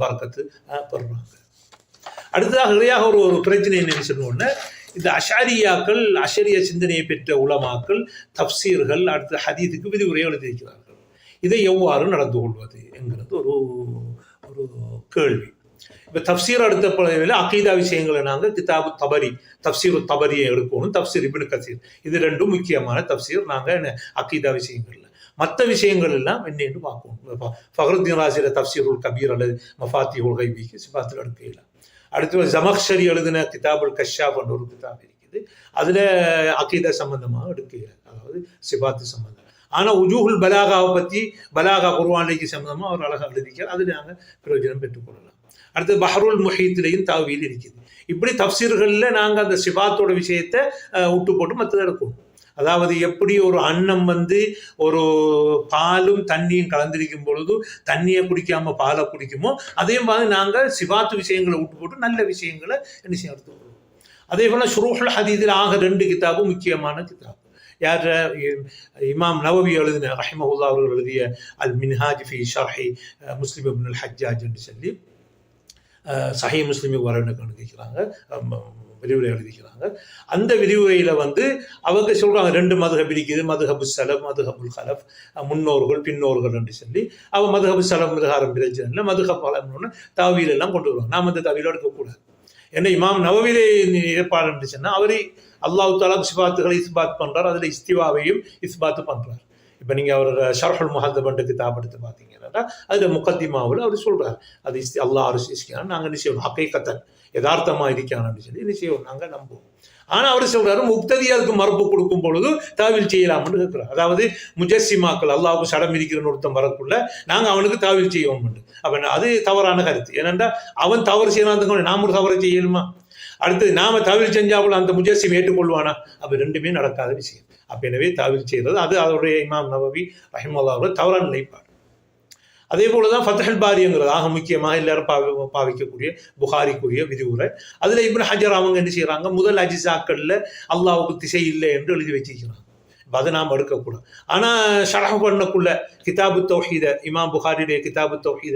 பரக்கத்து பெறுறாங்க. அடுத்ததாக நிறையாக ஒரு பிரச்சனை என்னன்னு சொன்னோடனே இந்த அஷாரியாக்கள், அஷரிய சிந்தனையை பெற்ற உலமாக்கள் தப்சீர்கள், அடுத்த ஹதீதுக்கு விதிமுறை எழுதியிருக்கிறார்கள். இதை எவ்வாறு நடந்து கொள்வது என்கிறது ஒரு ஒரு கேள்வி. இப்போ தப்சீர் அடுத்த பகுதியில் அகீதா விஷயங்களை நாங்கள் கிதாபு தபரி, தப்சீர் தபரியை எடுக்கணும், தப்சீர் இப்னு கசீர், இது ரெண்டும் முக்கியமான தப்சீர். நாங்கள் அகீதா விஷயங்கள்ல மற்ற விஷயங்கள் எல்லாம் என்னென்னு பார்க்கணும். ஃபஹ்ருத்தீன் ராஸியோட தப்சீருல் கபீர் அல்லது மஃபாத்திஹுல் கைபிக்கு சிபாத்தில் எடுக்கலாம். அடுத்து ஜமக்ஷரி எழுதின கிதாபுல் கஷ்ஷாப் என்ற ஒரு கிதாப் இருக்குது, அதில் அகீதா சம்பந்தமாக எடுக்கலாம், அதாவது சிபாத்து சம்பந்தம். ஆனால் உஜூஹுல் பலாகாவை பற்றி, பலாகா குர்ஆனுக்கு சம்பந்தமாக அவர் அழகாக எழுதிக்கிறார், அதில் நாங்கள் பிரயோஜனம் பெற்றுக்கொள்ளலாம். அடுத்து பஹ்ருல் முஹீத்திலையும் தாவீல் இருக்குது. இப்படி தப்சீர்களில் நாங்கள் அந்த சிபாத்தோட விஷயத்தை விட்டு போட்டு மற்றதை எடுக்கணும். அதாவது எப்படி ஒரு அன்னம் ஒரு பாலும் தண்ணியும் கலந்திருக்கும் பொழுது தண்ணியை குடிக்காம பாலை குடிக்குமோ, அதே மாதிரி நாங்கள் சிபாத்து விஷயங்களை விட்டு போட்டு நல்ல விஷயங்களை என்ன செய்ய எடுத்துக்கணும். அதே போல் ஷுரூஹுல் ஹதீஸில் ஆக 2 கிதாபும் முக்கியமான கிதாப். யார்? இமாம் நவவி எழுதின ரஹிமஹுல்லா அவர்கள் எழுதிய அல் மின்ஹாஜ் ஃபி ஷர்ஹி முஸ்லிம் இப்னுல் ஹஜ்ஜாஜ் என்று சொல்லி சஹீஹ் முஸ்லிமுக்கு வரணுக்கு எழுதிக்கிறாங்க, விரிவுரை எழுதிக்கிறாங்க. அந்த விரிவுரையில் அவங்க சொல்கிறாங்க 2 மதுஹப் இருக்குது, மதுஹபு சலப், மதுஹபுல் ஹலஃப், முன்னோர்கள் பின்னோர்கள் என்று சொல்லி. அவன் மதுஹபு சலப் மிருகாரம் பிரச்சனை, மதுஹப் ஹலம்னு தாவீலெல்லாம் கொண்டு வருவாங்க. நாம் அந்த தாவீல எடுக்கக்கூடாது. ஏன்னா இமாம் நவவிலே ஏற்பாடு இருந்துச்சுன்னா அவர் அல்லாஹ் தஆலா சிபாத்துகளை இஸ்பாத் பண்ணுறார், அதில் இஸ்திவாவையும் இஸ்பாத்து பண்ணுறார். இப்போ நீங்கள் அவர் ஷர்ஹுல் முஹத்தப் என்ற கிதாப் எடுத்து பார்த்தீங்கன்னா அதில் முகத்திமாவில் அவர் சொல்கிறார், அது அல்லாஹ் அரிசிக்கான்னு நாங்கள் நிச்சயம் ஹக்கீகத்தன் யதார்த்தமாக இருக்கான்னு சொல்லி நிச்சயம் நாங்கள் நம்புவோம். ஆனால் அவர் சொல்கிறாரு முக்ததியாருக்கு மறுப்பு கொடுக்கும் பொழுது தாவில் செய்யலாம்னு இருக்கிறார். அதாவது முஜஸ்ஸிமாக்கள் அல்லாஹ்வுக்கு சடம் இருக்கிறன்னு ஒருத்தன் வரக்குள்ள நாங்கள் அவனுக்கு தாவில் செய்வோம். அப்போ அது தவறான கருத்து. ஏனென்றா அவன் தவறு செய்யலாம், நாம ஒரு தவறை செய்யணுமா? அடுத்தது நாம தாவில் செஞ்சாவில் அந்த முஜஸ்ஸிம் ஏற்றுக்கொள்வானா? அப்போ 2மே நடக்காத விஷயம். அப்போ எனவே தாவில் செய்கிறது அது அவருடைய இமாம் நவவி ரஹிமஹுல்லாஹ் தவறான நிலைப்பாடு. அதே போல தான் ஃபத்ஹுல் பாரிங்கிறது ஆக முக்கியமாக எல்லாரும் பாவிக்கக்கூடிய புகாரிக்குரிய விதிவுரை. அதில் இப்னு ஹஜர் அவங்க என்ன செய்கிறாங்க, முதல் அஜிசாக்களில் அல்லாஹ்வுக்கு திசை இல்லை என்று எழுதி வச்சிருக்கிறாங்க. அதை நாம் எடுக்கக்கூடாது. ஆனால் ஷரஹ் பண்ணக்குள்ள கிதாபு தௌஹீத, இமாம் புகாரியுடைய கிதாபு தௌஹீத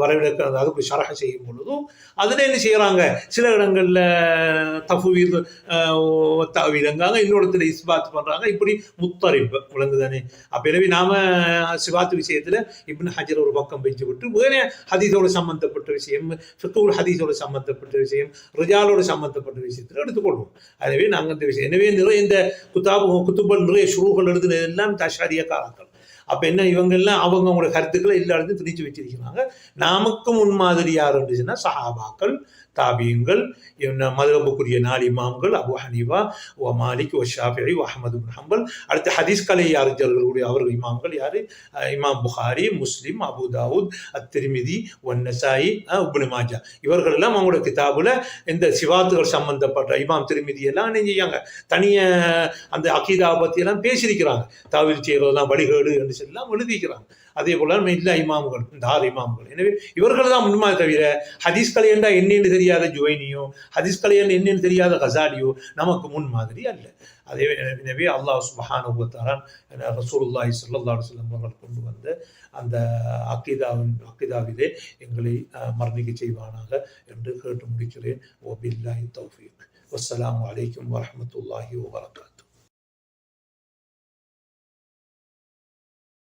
வரவிலக்க அதுக்கு ஷரஹ் செய்யும் பொழுதும் அதில் என்ன செய்கிறாங்க, சில இடங்களில் தஃபீத் தாவீலங்காங்க, இன்னொருத்தில் இஸ்பாத் பண்ணுறாங்க. இப்படி முத்தரிப்பு விளங்குதானே? அப்போ எனவே நாம் சிபாத்து விஷயத்தில் இப்னு ஹஜர் ஒரு பக்கம் வைத்து விட்டு வேறே ஹதீஸோடு சம்மந்தப்பட்ட விஷயம், ஃபிக்ஹுல் ஹதீஸோடு சம்மந்தப்பட்ட விஷயம், ரிஜாலோடு சம்மந்தப்பட்ட விஷயத்தில் எடுத்துக்கொள்வோம். எனவே நாங்கள் இந்த விஷயம் எனவே இந்த குத்துபல் நிறைய ஷுரூகள் எழுதுனது எல்லாம் அஷாரிய காலங்கள். அப்போ என்ன இவங்கெல்லாம் அவங்களோட கருத்துக்களை எல்லா இடத்தையும் திணிச்சு வச்சிருக்கிறாங்க. நமக்கு முன்மாதிரி யார் இருந்துச்சுன்னா சஹாபாக்கள், தாபியங்கள், மதுஹபுக்குரிய 4 இமாம்கள் அபு ஹனீஃபா, ஓ மாலிக், ஓ ஷாஃபிஈ, ஓ அஹ்மது பின் ஹம்பல். அடுத்து ஹதீஸ் கலை அறிஞர்களுடைய அவர்கள் இமாம்கள் யார்? இமாம் புகாரி, முஸ்லிம், அபு தாவூத், அத்திர்மிதி, ஒன் நசாயி, இப்னு மாஜா. இவர்கள் எல்லாம் அவங்களோட கிதாபுல இந்த சிவாத்துகள் சம்பந்தப்பட்ட இமாம் திர்மிதி எல்லாம் என்ன செய்யாங்க, தனிய அந்த அகீதாவை பற்றி எல்லாம் பேசியிருக்கிறாங்க. தாவீல் செய்கிறதெல்லாம் வழிகேடு என்று எல்லாம் எழுதிக்கிறாங்க. அதே போல எல்லா இமாம்கள், இந்த 6 இமாம்கள். எனவே இவர்கள் தான் முன்மாதிரி. தவிர ஹதீஸ் கலை என்றா என்னென்னு தெரியாத ஜுவைனியோ, ஹதீஸ் கலை என்னென்னு தெரியாத கசாலியோ நமக்கு முன்மாதிரி அல்ல. அதே எனவே அல்லாஹ் சுப்ஹானஹு வ தஆலா ரசூலுல்லாஹி ஸல்லல்லாஹு அலைஹி வஸல்லம் அவர்கள் கொண்டு வந்த அந்த அக்கீதாவிலே எங்களை மரணிக்க செய்வானாக என்று கேட்டு முடிக்கிறேன். வபில்லாஹி தௌஃபீக். வஸ்ஸலாமு அலைக்கும் வரஹ்மத்துல்லாஹி வபரகாத்துஹு.